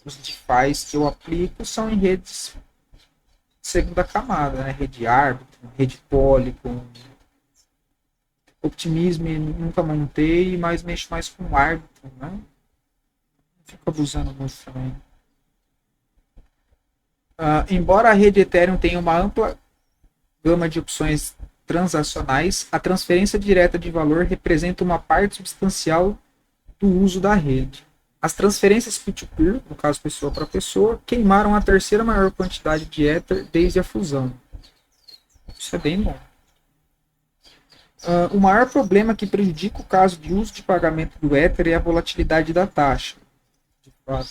os DeFis que eu aplico são em redes de segunda camada, né? Rede Arbitrum, rede Polygon, Optimism nunca montei, mas mexo mais com Arbitrum, né? Não fico abusando muito também. Embora a rede Ethereum tenha uma ampla gama de opções transacionais, a transferência direta de valor representa uma parte substancial do uso da rede. As transferências peer-to-peer, no caso pessoa para pessoa, queimaram a terceira maior quantidade de Ether desde a fusão. Isso é bem bom. O maior problema que prejudica o caso de uso de pagamento do Ether é a volatilidade da taxa. De fato.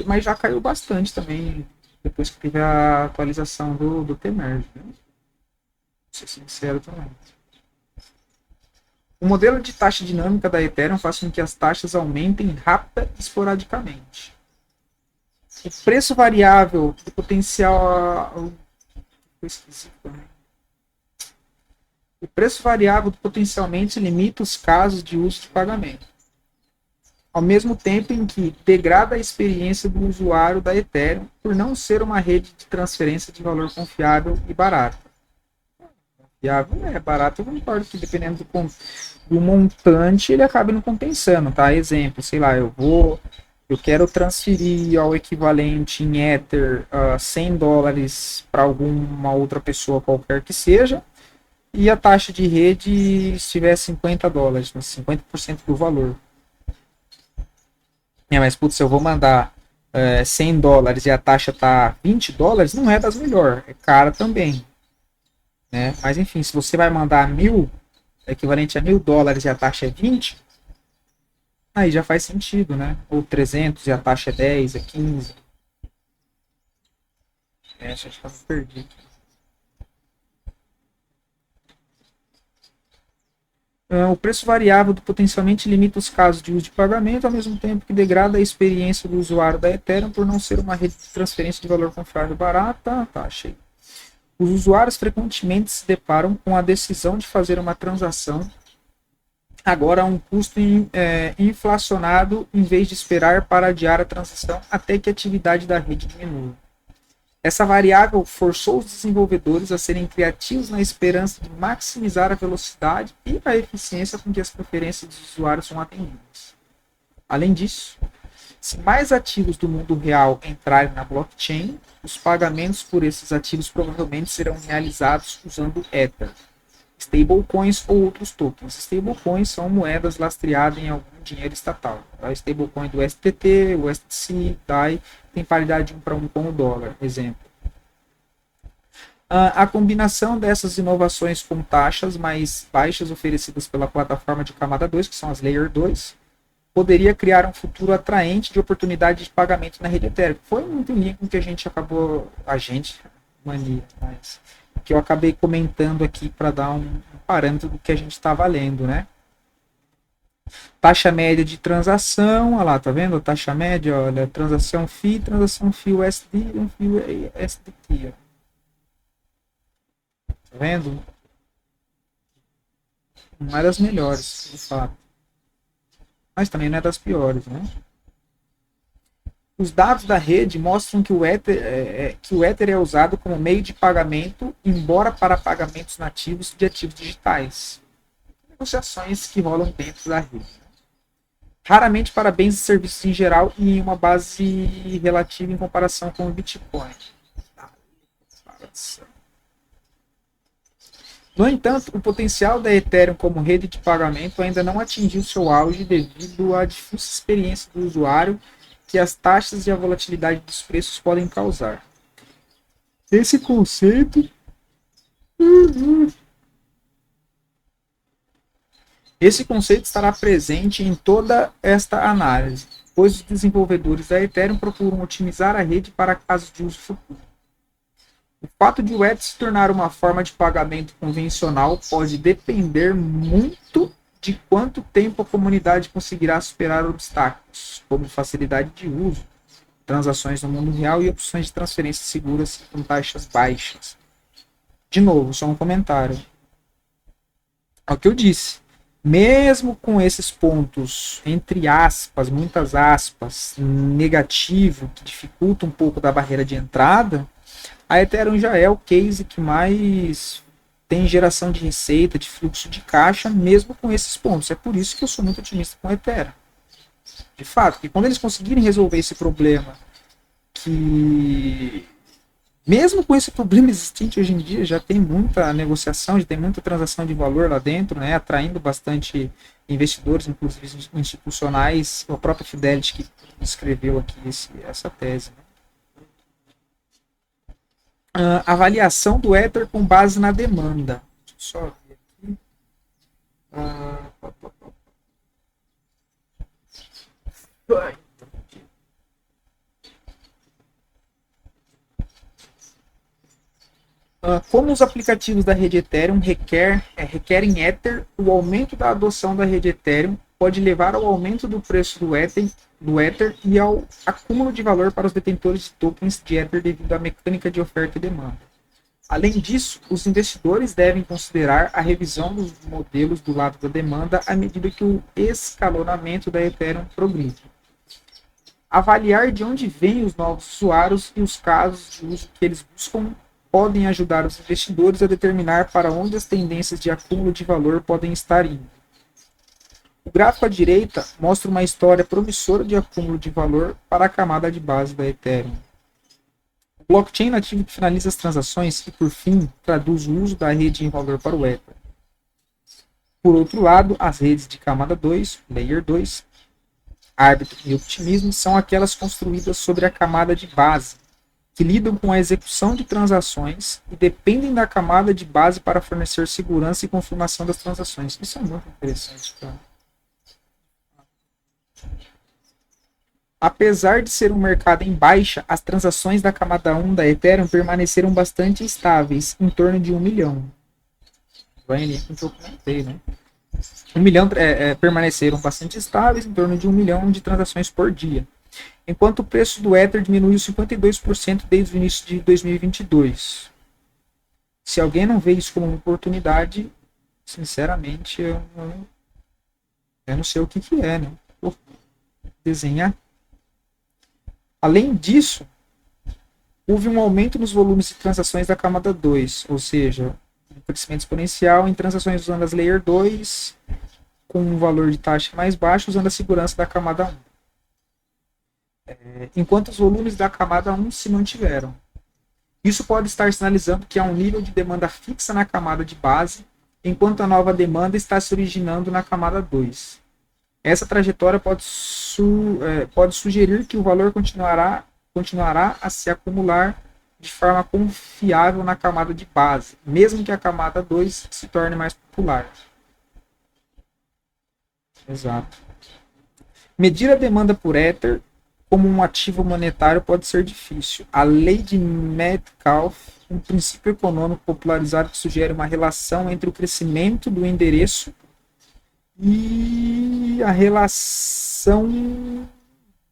Mas já caiu bastante também depois que teve a atualização do T-Merge. Né? Vou ser sincero também. O modelo de taxa dinâmica da Ethereum faz com que as taxas aumentem rápida e esporadicamente. O preço variável do potencial. O preço variável potencialmente limita os casos de uso de pagamento, ao mesmo tempo em que degrada a experiência do usuário da Ethereum por não ser uma rede de transferência de valor confiável e barata. Confiável é barato, eu concordo que dependendo do montante ele acaba não compensando, tá? Exemplo, sei lá, eu quero transferir ao equivalente em Ether $100 para alguma outra pessoa qualquer que seja, e a taxa de rede estiver $50, né, 50% do valor. Mas putz, se eu vou mandar $100 e a taxa tá $20, não é das melhores, é cara também. Né? Mas enfim, se você vai mandar 1.000, equivalente a $1.000 e a taxa é 20, aí já faz sentido, né? Ou 300 e a taxa é 10, é 15. Acho que eu perdi. O preço variável potencialmente limita os casos de uso de pagamento, ao mesmo tempo que degrada a experiência do usuário da Ethereum por não ser uma rede de transferência de valor confiável barata. Tá, achei. Os usuários frequentemente se deparam com a decisão de fazer uma transação agora a um custo inflacionado em vez de esperar para adiar a transação até que a atividade da rede diminua. Essa variável forçou os desenvolvedores a serem criativos na esperança de maximizar a velocidade e a eficiência com que as preferências dos usuários são atendidas. Além disso, se mais ativos do mundo real entrarem na blockchain, os pagamentos por esses ativos provavelmente serão realizados usando Ether, stablecoins ou outros tokens. Stablecoins são moedas lastreadas em algum dinheiro estatal. A stablecoin do STT, o STC, DAI, tem paridade 1:1 com o dólar, exemplo. A combinação dessas inovações com taxas mais baixas oferecidas pela plataforma de camada 2, que são as Layer 2, poderia criar um futuro atraente de oportunidade de pagamento na rede Ethereum. Foi muito em linha com que a gente acabou, mas que eu acabei comentando aqui para dar um parâmetro do que a gente está lendo, né? Taxa média de transação, olha lá, tá vendo? A taxa média, olha, transação FII USD, FII USDT. Tá vendo? Não é das melhores, de fato. Mas também não é das piores, né? Os dados da rede mostram que o Ether é usado como meio de pagamento, embora para pagamentos nativos de ativos digitais. Negociações que rolam dentro da rede. Raramente para bens e serviços em geral e em uma base relativa em comparação com o Bitcoin. No entanto, o potencial da Ethereum como rede de pagamento ainda não atingiu seu auge devido à difusa experiência do usuário que as taxas e a volatilidade dos preços podem causar. Esse conceito estará presente em toda esta análise, pois os desenvolvedores da Ethereum procuram otimizar a rede para casos de uso futuro. O fato de o Ether se tornar uma forma de pagamento convencional pode depender muito de quanto tempo a comunidade conseguirá superar obstáculos, como facilidade de uso, transações no mundo real e opções de transferência seguras com taxas baixas. De novo, só um comentário. É o que eu disse. Mesmo com esses pontos, entre aspas, muitas aspas, negativo, que dificulta um pouco da barreira de entrada, a Ethereum já é o case que mais tem geração de receita, de fluxo de caixa, mesmo com esses pontos. É por isso que eu sou muito otimista com a Ethereum. De fato, que quando eles conseguirem resolver esse problema que Mesmo com esse problema existente hoje em dia, já tem muita negociação, já tem muita transação de valor lá dentro, né, atraindo bastante investidores, inclusive institucionais, a própria Fidelity que escreveu aqui essa tese. Avaliação do Ether com base na demanda. Deixa eu só ver aqui. Como os aplicativos da rede Ethereum requerem Ether, o aumento da adoção da rede Ethereum pode levar ao aumento do preço do Ether e ao acúmulo de valor para os detentores de tokens de Ether devido à mecânica de oferta e demanda. Além disso, os investidores devem considerar a revisão dos modelos do lado da demanda à medida que o escalonamento da Ethereum progride. Avaliar de onde vêm os novos usuários e os casos de uso que eles buscam podem ajudar os investidores a determinar para onde as tendências de acúmulo de valor podem estar indo. O gráfico à direita mostra uma história promissora de acúmulo de valor para a camada de base da Ethereum. O blockchain nativo que finaliza as transações e, por fim, traduz o uso da rede em valor para o Ether. Por outro lado, as redes de camada 2, Layer 2, árbitro e optimismo são aquelas construídas sobre a camada de base, que lidam com a execução de transações e dependem da camada de base para fornecer segurança e confirmação das transações. Isso é muito interessante, cara. Apesar de ser um mercado em baixa, as transações da camada 1 da Ethereum permaneceram bastante estáveis, em torno de 1 milhão. Vai ali que eu comentei, né? 1 milhão permaneceram bastante estáveis, em torno de 1 milhão de transações por dia. Enquanto o preço do Ether diminuiu 52% desde o início de 2022. Se alguém não vê isso como uma oportunidade, sinceramente, eu não sei o que é, né? Vou desenhar. Além disso, houve um aumento nos volumes de transações da camada 2, ou seja, um crescimento exponencial em transações usando as Layer 2, com um valor de taxa mais baixo, usando a segurança da camada 1. Enquanto os volumes da camada 1 se mantiveram. Isso pode estar sinalizando que há um nível de demanda fixa na camada de base, enquanto a nova demanda está se originando na camada 2. Essa trajetória pode sugerir que o valor continuará a se acumular de forma confiável na camada de base, mesmo que a camada 2 se torne mais popular. Exato. Medir a demanda por Ether como um ativo monetário pode ser difícil. A lei de Metcalfe, um princípio econômico popularizado que sugere uma relação entre o crescimento do endereço e a relação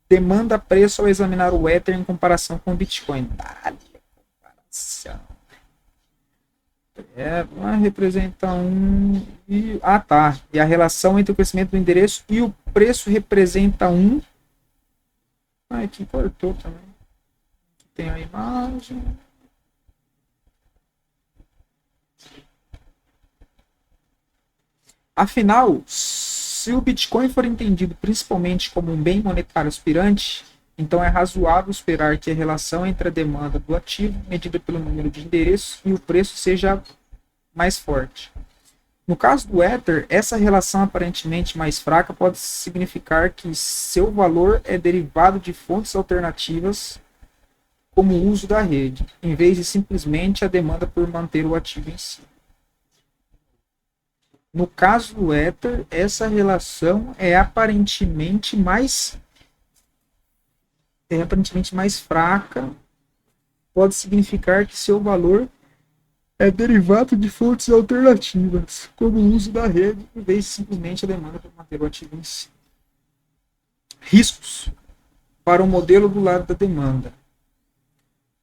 demanda-preço ao examinar o Ether em comparação com o Bitcoin. Dá-lhe comparação. Representa um... tá. E a relação entre o crescimento do endereço e o preço representa um... aqui cortou também. Aqui tem a imagem. Afinal, se o Bitcoin for entendido principalmente como um bem monetário aspirante, então é razoável esperar que a relação entre a demanda do ativo, medida pelo número de endereços, e o preço seja mais forte. No caso do Ether, essa relação aparentemente mais fraca pode significar que seu valor é derivado de fontes alternativas, como o uso da rede, em vez de simplesmente a demanda por manter o ativo em si. No caso do Ether, essa relação é aparentemente mais fraca, pode significar que seu valor é derivado de fontes alternativas, como o uso da rede, em vez de simplesmente a demanda por manter o ativo em si. Riscos para o modelo do lado da demanda.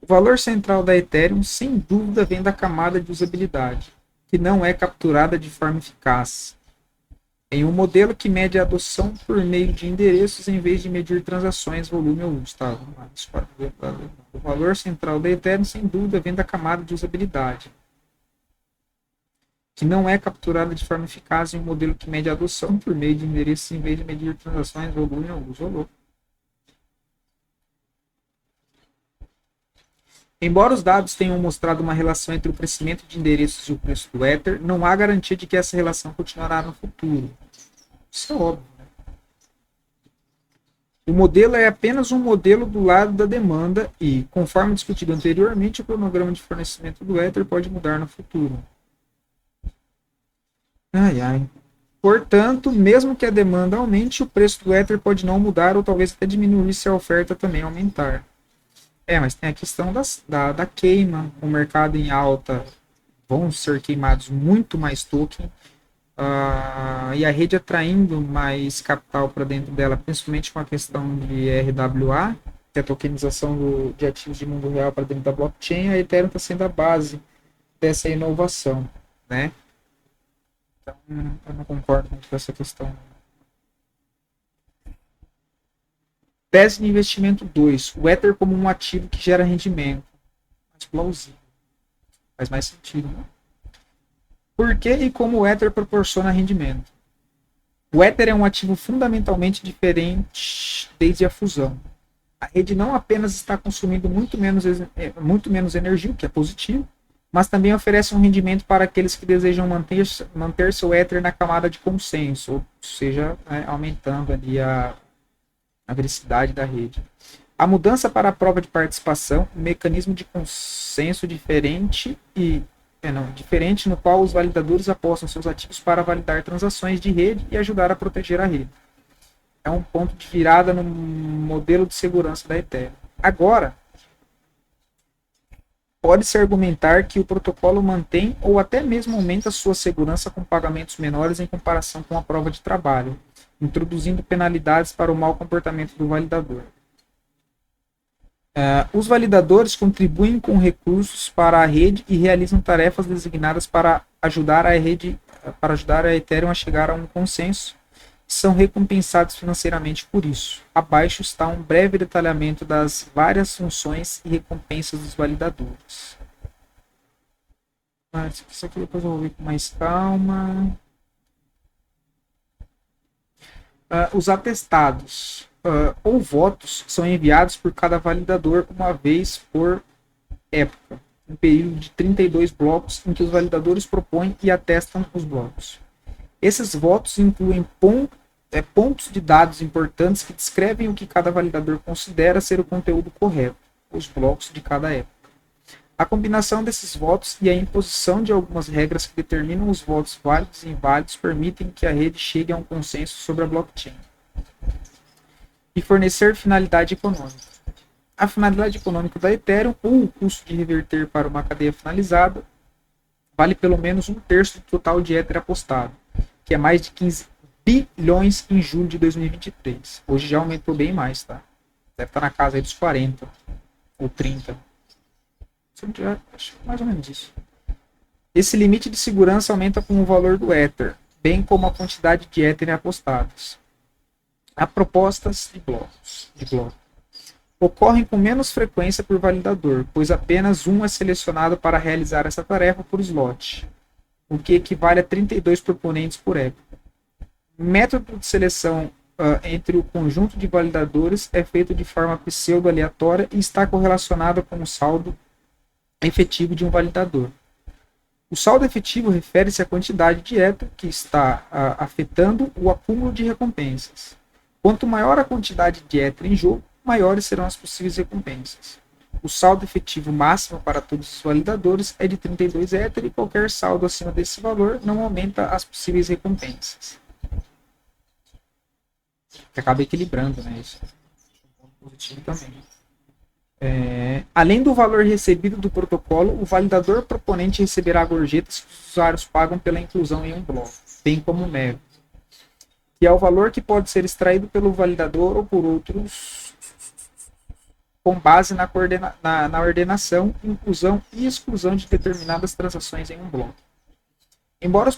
O valor central da Ethereum, sem dúvida, vem da camada de usabilidade, que não é capturada de forma eficaz. Em um modelo que mede a adoção por meio de endereços em vez de medir transações, volume ou uso. Tá, vamos lá. O valor central da Ethereum, sem dúvida, vem da camada de usabilidade, que não é capturada de forma eficaz em um modelo que mede a adoção por meio de endereços em vez de medir transações, volume ou uso. Embora os dados tenham mostrado uma relação entre o crescimento de endereços e o preço do Ether, não há garantia de que essa relação continuará no futuro. Isso é óbvio. O modelo é apenas um modelo do lado da demanda e, conforme discutido anteriormente, o cronograma de fornecimento do Ether pode mudar no futuro. Ai, ai. Portanto, mesmo que a demanda aumente, o preço do Ether pode não mudar ou talvez até diminuir se a oferta também aumentar. Mas tem a questão da queima. O mercado em alta vão ser queimados muito mais token. E a rede atraindo mais capital para dentro dela, principalmente com a questão de RWA, que é a tokenização de ativos de mundo real para dentro da blockchain. A Ethereum está sendo a base dessa inovação, né? Então, eu não concordo com essa questão. Tese de investimento 2. O Ether como um ativo que gera rendimento. Mais plausível. Faz mais sentido, né? Por que e como o Ether proporciona rendimento? O Ether é um ativo fundamentalmente diferente desde a fusão. A rede não apenas está consumindo muito menos energia, o que é positivo, mas também oferece um rendimento para aqueles que desejam manter seu Ether na camada de consenso, ou seja, aumentando ali a velocidade da rede. A mudança para a prova de participação, um mecanismo de consenso diferente no qual os validadores apostam seus ativos para validar transações de rede e ajudar a proteger a rede. É um ponto de virada no modelo de segurança da Ethereum. Agora, pode-se argumentar que o protocolo mantém ou até mesmo aumenta sua segurança com pagamentos menores em comparação com a prova de trabalho, introduzindo penalidades para o mau comportamento do validador. Os validadores contribuem com recursos para a rede e realizam tarefas designadas para ajudar a Ethereum a chegar a um consenso e são recompensados financeiramente por isso. Abaixo está um breve detalhamento das várias funções e recompensas dos validadores. Isso aqui depois eu vou ver com mais calma. Os atestados ou votos são enviados por cada validador uma vez por época, um período de 32 blocos em que os validadores propõem e atestam os blocos. Esses votos incluem pontos de dados importantes que descrevem o que cada validador considera ser o conteúdo correto, os blocos de cada época. A combinação desses votos e a imposição de algumas regras que determinam os votos válidos e inválidos permitem que a rede chegue a um consenso sobre a blockchain. E fornecer finalidade econômica. A finalidade econômica da Ethereum, ou o custo de reverter para uma cadeia finalizada, vale pelo menos 1/3 do total de Ether apostado, que é mais de 15 bilhões em julho de 2023. Hoje já aumentou bem mais, tá? Deve estar na casa aí dos 40 ou 30. Acho mais ou menos isso. Esse limite de segurança aumenta com o valor do Ether, bem como a quantidade de Ether apostados. Há propostas de blocos. Ocorrem com menos frequência por validador, pois apenas um é selecionado para realizar essa tarefa por slot, o que equivale a 32 proponentes por época. O método de seleção entre o conjunto de validadores é feito de forma pseudo-aleatória e está correlacionado com o saldo efetivo de um validador. O saldo efetivo refere-se à quantidade de Ether que está afetando o acúmulo de recompensas. Quanto maior a quantidade de Ether em jogo, maiores serão as possíveis recompensas. O saldo efetivo máximo para todos os validadores é de 32 Ether e qualquer saldo acima desse valor não aumenta as possíveis recompensas. Que acaba equilibrando, né? Isso é um ponto positivo também. Além do valor recebido do protocolo, o validador proponente receberá gorjetas que os usuários pagam pela inclusão em um bloco, bem como o MEV, que é o valor que pode ser extraído pelo validador ou por outros com base na ordenação, inclusão e exclusão de determinadas transações em um bloco. Embora as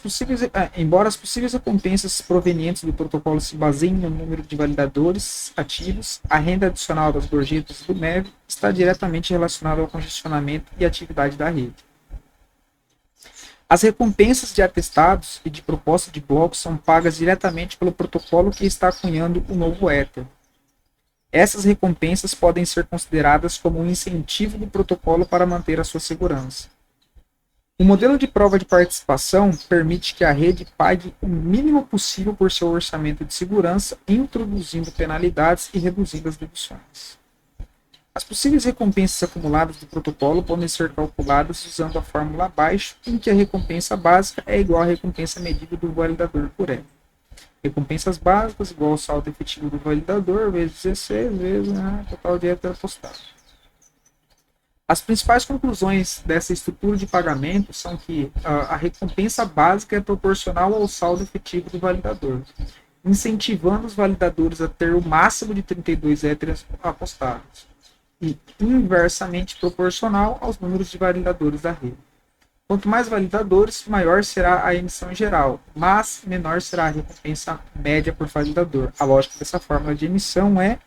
possíveis recompensas provenientes do protocolo se baseiem no número de validadores ativos, a renda adicional das gorjetas do MEV está diretamente relacionada ao congestionamento e atividade da rede. As recompensas de atestados e de proposta de blocos são pagas diretamente pelo protocolo que está cunhando o novo Ether. Essas recompensas podem ser consideradas como um incentivo do protocolo para manter a sua segurança. O modelo de prova de participação permite que a rede pague o mínimo possível por seu orçamento de segurança, introduzindo penalidades e reduzindo as deduções. As possíveis recompensas acumuladas do protocolo podem ser calculadas usando a fórmula abaixo, em que a recompensa básica é igual à recompensa medida do validador por E. Recompensas básicas igual ao saldo efetivo do validador, vezes 16, vezes total de éter apostado. As principais conclusões dessa estrutura de pagamento são que a recompensa básica é proporcional ao saldo efetivo do validador, incentivando os validadores a ter o máximo de 32 éteres apostados, e inversamente proporcional aos números de validadores da rede. Quanto mais validadores, maior será a emissão geral, mas menor será a recompensa média por validador. A lógica dessa fórmula de emissão é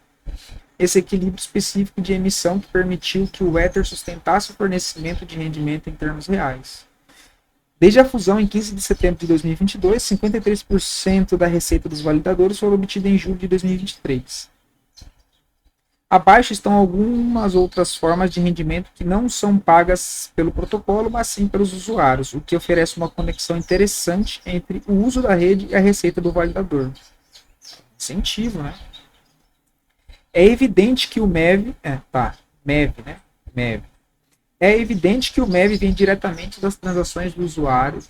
esse equilíbrio específico de emissão que permitiu que o Ether sustentasse o fornecimento de rendimento em termos reais. Desde a fusão em 15 de setembro de 2022, 53% da receita dos validadores foi obtida em julho de 2023. Abaixo estão algumas outras formas de rendimento que não são pagas pelo protocolo, mas sim pelos usuários, o que oferece uma conexão interessante entre o uso da rede e a receita do validador. Incentivo, né? É evidente que o MEV, É evidente que o MEV vem diretamente das transações do usuário,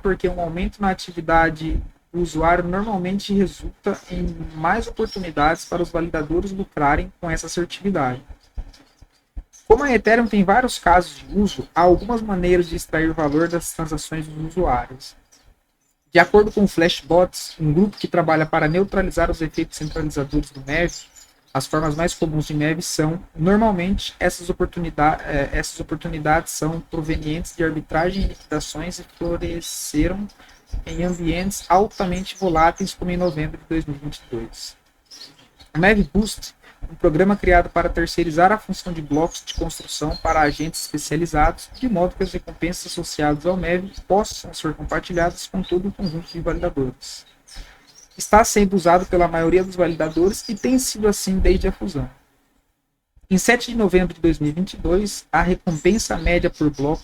porque um aumento na atividade do usuário normalmente resulta em mais oportunidades para os validadores lucrarem com essa assertividade. Como a Ethereum tem vários casos de uso, há algumas maneiras de extrair valor das transações dos usuários. De acordo com o Flashbots, um grupo que trabalha para neutralizar os efeitos centralizadores do MEV, as formas mais comuns de MEV são, normalmente, essas oportunidades são provenientes de arbitragem e liquidações e floresceram em ambientes altamente voláteis, como em novembro de 2022. O MEV Boost, um programa criado para terceirizar a função de blocos de construção para agentes especializados, de modo que as recompensas associadas ao MEV possam ser compartilhadas com todo o conjunto de validadores. Está sendo usado pela maioria dos validadores e tem sido assim desde a fusão. Em 7 de novembro de 2022, a recompensa média por bloco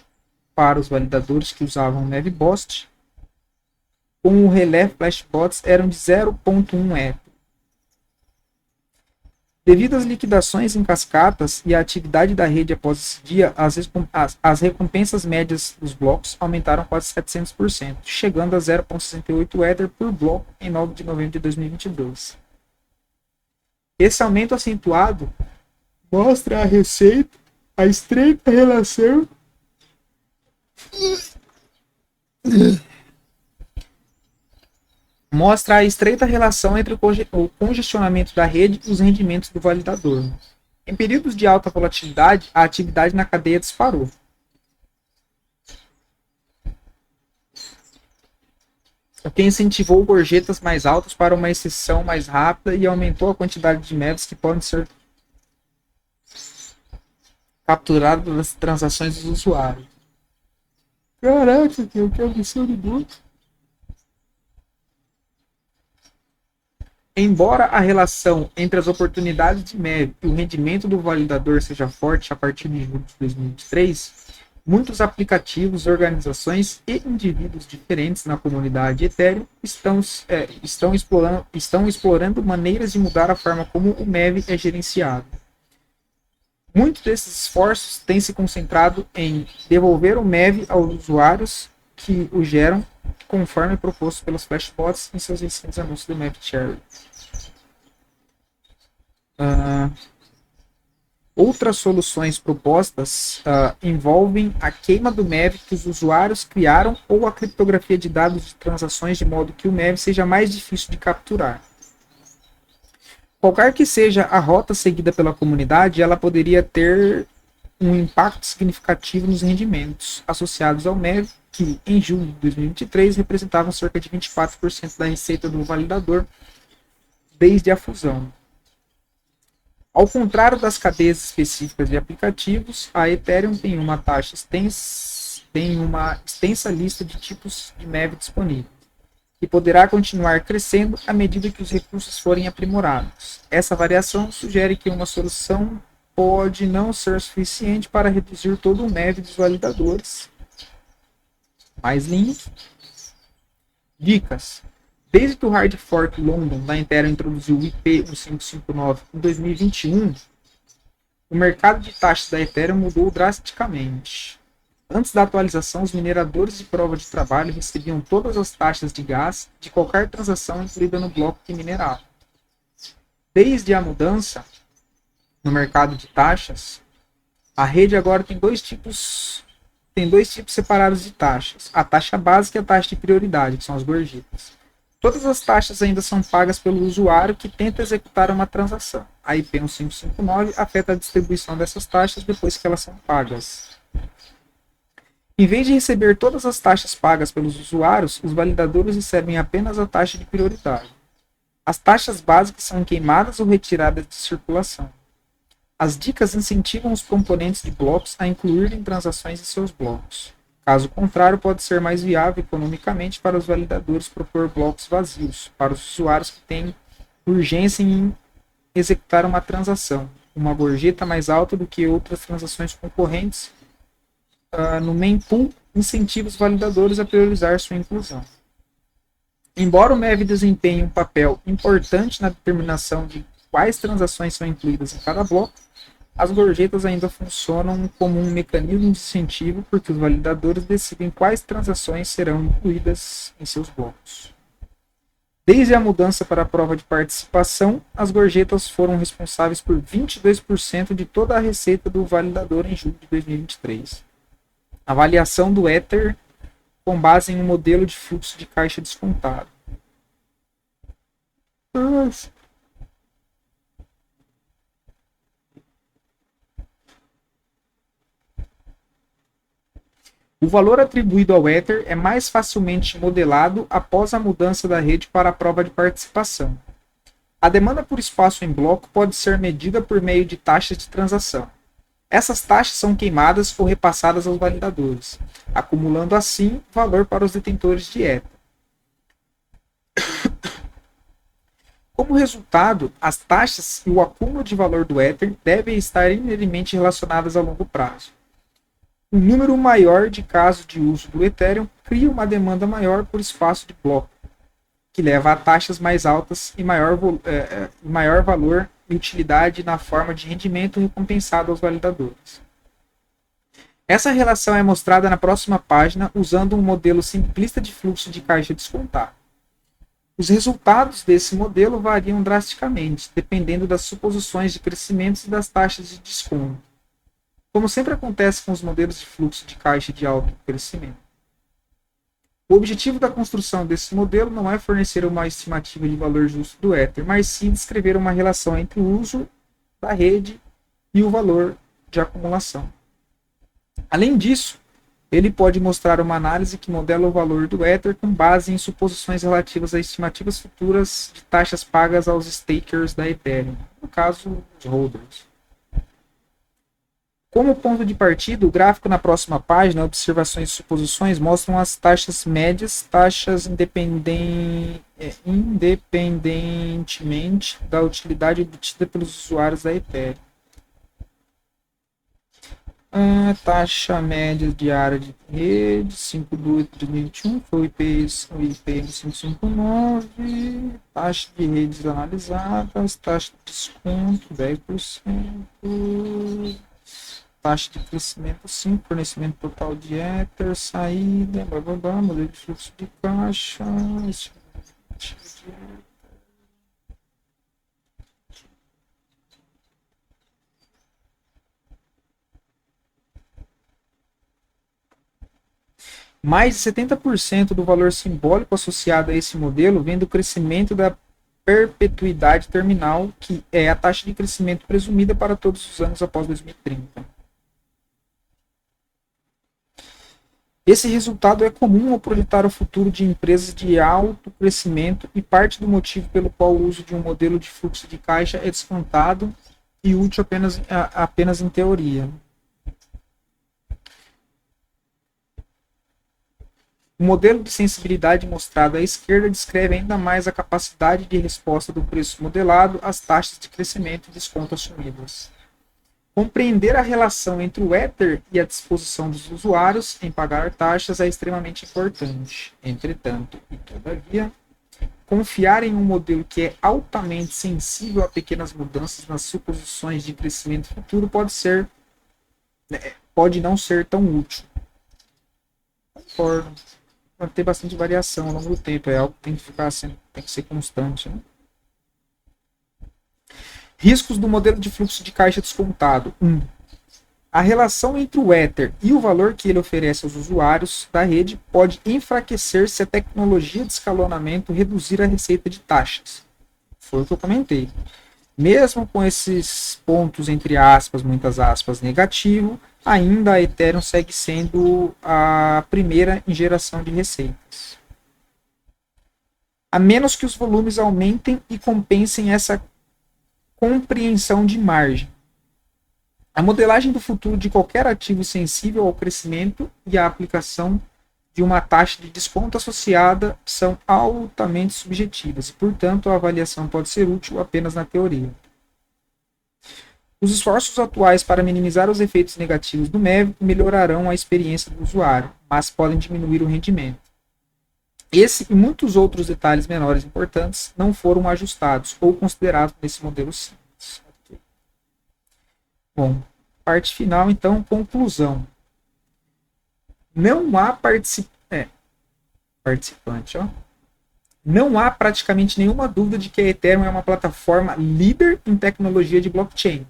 para os validadores que usavam o MEV Boost com o relé Flashbots eram de 0,1 Ether. Devido às liquidações em cascatas e à atividade da rede após esse dia, as recompensas médias dos blocos aumentaram quase 700%, chegando a 0,68 Ether por bloco em 9 de novembro de 2022. Esse aumento acentuado mostra a estreita relação entre o congestionamento da rede e os rendimentos do validador. Em períodos de alta volatilidade, a atividade na cadeia disparou. O que incentivou gorjetas mais altas para uma exceção mais rápida e aumentou a quantidade de MEVs que podem ser capturados das transações dos usuários. Caraca, que absurdo muito. Embora a relação entre as oportunidades de MEV e o rendimento do validador seja forte a partir de julho de 2023, muitos aplicativos, organizações e indivíduos diferentes na comunidade Ethereum estão explorando maneiras de mudar a forma como o MEV é gerenciado. Muitos desses esforços têm se concentrado em devolver o MEV aos usuários que o geram, conforme proposto pelos Flashbots em seus recentes anúncios do MEV Cherry. Outras soluções propostas envolvem a queima do MEV que os usuários criaram ou a criptografia de dados de transações de modo que o MEV seja mais difícil de capturar. Qualquer que seja a rota seguida pela comunidade, ela poderia ter um impacto significativo nos rendimentos associados ao MEV, que em julho de 2023 representavam cerca de 24% da receita do validador desde a fusão. Ao contrário das cadeias específicas de aplicativos, a Ethereum tem uma extensa lista de tipos de MEV disponíveis. que poderá continuar crescendo à medida que os recursos forem aprimorados. Essa variação sugere que uma solução pode não ser suficiente para reduzir todo o neve dos validadores. Mais link. Dicas. Desde que o Hard Fork London da Ethereum introduziu o IP 1559 em 2021, o mercado de taxas da Ethereum mudou drasticamente. Antes da atualização, os mineradores de prova de trabalho recebiam todas as taxas de gás de qualquer transação incluída no bloco que mineravam. Desde a mudança no mercado de taxas, a rede agora tem dois tipos separados de taxas: a taxa básica e a taxa de prioridade, que são as gorjetas. Todas as taxas ainda são pagas pelo usuário que tenta executar uma transação. A IP 1559 afeta a distribuição dessas taxas depois que elas são pagas. Em vez de receber todas as taxas pagas pelos usuários, os validadores recebem apenas a taxa de prioridade. As taxas básicas são queimadas ou retiradas de circulação. As dicas incentivam os componentes de blocos a incluírem transações em seus blocos. Caso contrário, pode ser mais viável economicamente para os validadores propor blocos vazios, para os usuários que têm urgência em executar uma transação, uma gorjeta mais alta do que outras transações concorrentes. No mempool, incentiva os validadores a priorizar sua inclusão. Embora o MEV desempenhe um papel importante na determinação de quais transações são incluídas em cada bloco, as gorjetas ainda funcionam como um mecanismo de incentivo porque os validadores decidem quais transações serão incluídas em seus blocos. Desde a mudança para a prova de participação, as gorjetas foram responsáveis por 22% de toda a receita do validador em julho de 2023. Avaliação do Ether com base em um modelo de fluxo de caixa descontado. O valor atribuído ao Ether é mais facilmente modelado após a mudança da rede para a prova de participação. A demanda por espaço em bloco pode ser medida por meio de taxas de transação. Essas taxas são queimadas ou repassadas aos validadores, acumulando assim valor para os detentores de Ether. Como resultado, as taxas e o acúmulo de valor do Ether devem estar inerentemente relacionadas a longo prazo. Um número maior de casos de uso do Ethereum cria uma demanda maior por espaço de bloco, que leva a taxas mais altas e maior valor e utilidade na forma de rendimento recompensado aos validadores. Essa relação é mostrada na próxima página usando um modelo simplista de fluxo de caixa descontado. Os resultados desse modelo variam drasticamente, dependendo das suposições de crescimento e das taxas de desconto, como sempre acontece com os modelos de fluxo de caixa de alto crescimento. O objetivo da construção desse modelo não é fornecer uma estimativa de valor justo do Ether, mas sim descrever uma relação entre o uso da rede e o valor de acumulação. Além disso, ele pode mostrar uma análise que modela o valor do Ether com base em suposições relativas a estimativas futuras de taxas pagas aos stakers da Ethereum, no caso, os holders. Como ponto de partida, o gráfico na próxima página, observações e suposições, mostram as taxas médias, taxas independentemente da utilidade obtida pelos usuários da Ethereum. A taxa média diária de rede, 5/2 de 2021, foi o IP 559, taxa de redes analisadas, taxa de desconto, 10%. Taxa de crescimento 5, fornecimento total de Ether, saída, modelo de fluxo de caixa, mais de 70% do valor simbólico associado a esse modelo vem do crescimento da perpetuidade terminal, que é a taxa de crescimento presumida para todos os anos após 2030. Esse resultado é comum ao projetar o futuro de empresas de alto crescimento e parte do motivo pelo qual o uso de um modelo de fluxo de caixa é descontado e útil apenas em teoria. O modelo de sensibilidade mostrado à esquerda descreve ainda mais a capacidade de resposta do preço modelado às taxas de crescimento e desconto assumidas. Compreender a relação entre o Ether e a disposição dos usuários em pagar taxas é extremamente importante. Entretanto, e todavia, confiar em um modelo que é altamente sensível a pequenas mudanças nas suposições de crescimento futuro pode não ser tão útil. Concordo. Vai ter bastante variação ao longo do tempo. É algo que tem que ser constante. Né? Riscos do modelo de fluxo de caixa descontado. 1. A relação entre o Ether e o valor que ele oferece aos usuários da rede pode enfraquecer se a tecnologia de escalonamento reduzir a receita de taxas. Foi o que eu comentei. Mesmo com esses pontos, entre aspas, muitas aspas, negativo, ainda a Ethereum segue sendo a primeira em geração de receitas. A menos que os volumes aumentem e compensem essa compreensão de margem. A modelagem do futuro de qualquer ativo sensível ao crescimento e a aplicação de uma taxa de desconto associada são altamente subjetivas e, portanto, a avaliação pode ser útil apenas na teoria. Os esforços atuais para minimizar os efeitos negativos do MEV melhorarão a experiência do usuário, mas podem diminuir o rendimento. Esse e muitos outros detalhes menores importantes não foram ajustados ou considerados nesse modelo simples. Okay. Bom, parte final, então, conclusão. Não há participante, ó. Não há praticamente nenhuma dúvida de que a Ethereum é uma plataforma líder em tecnologia de blockchain,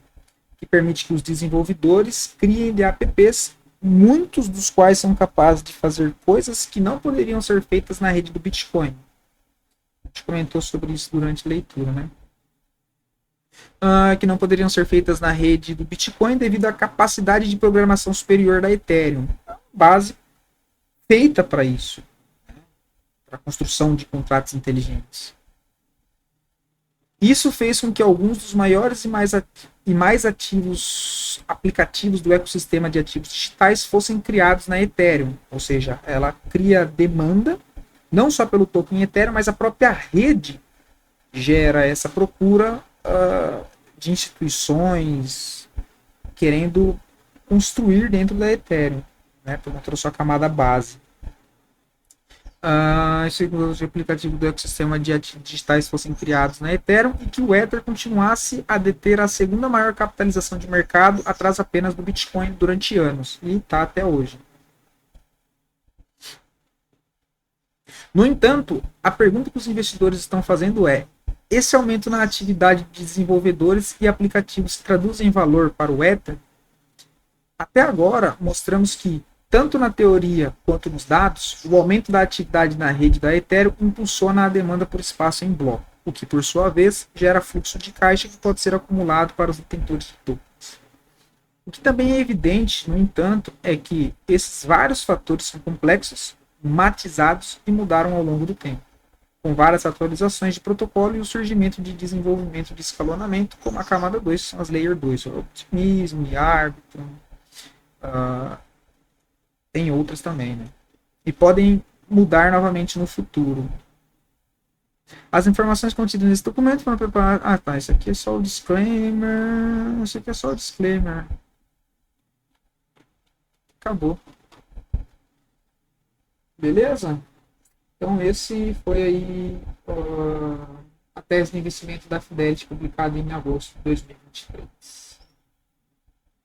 que permite que os desenvolvedores criem apps, muitos dos quais são capazes de fazer coisas que não poderiam ser feitas na rede do Bitcoin. A gente comentou sobre isso durante a leitura, né? Que não poderiam ser feitas na rede do Bitcoin devido à capacidade de programação superior da Ethereum. Base feita para isso, para a construção de contratos inteligentes. Isso fez com que alguns dos maiores e mais ativos aplicativos do ecossistema de ativos digitais fossem criados na Ethereum. Ou seja, ela cria demanda, não só pelo token Ethereum, mas a própria rede gera essa procura de instituições querendo construir dentro da Ethereum, né, por conta da sua camada base. Se os aplicativos do ecossistema de ativos digitais fossem criados na Ethereum e que o Ether continuasse a deter a segunda maior capitalização de mercado, atrás apenas do Bitcoin durante anos, e está até hoje. No entanto, a pergunta que os investidores estão fazendo é: esse aumento na atividade de desenvolvedores e aplicativos se traduz em valor para o Ether? Até agora, mostramos que, tanto na teoria quanto nos dados, o aumento da atividade na rede da Ethereum impulsiona a demanda por espaço em bloco, o que, por sua vez, gera fluxo de caixa que pode ser acumulado para os detentores de tokens. O que também é evidente, no entanto, é que esses vários fatores são complexos, matizados e mudaram ao longo do tempo, com várias atualizações de protocolo e o surgimento de desenvolvimento de escalonamento, como a camada 2, que são as Layer 2, o Optimism, Arbitrum, tem outras também, né? E podem mudar novamente no futuro. As informações contidas nesse documento foram preparadas. Tá. Isso aqui é só o disclaimer. Isso aqui é só o disclaimer. Acabou. Beleza? Então, esse foi aí a tese de investimento da Fidelity, publicada em agosto de 2023.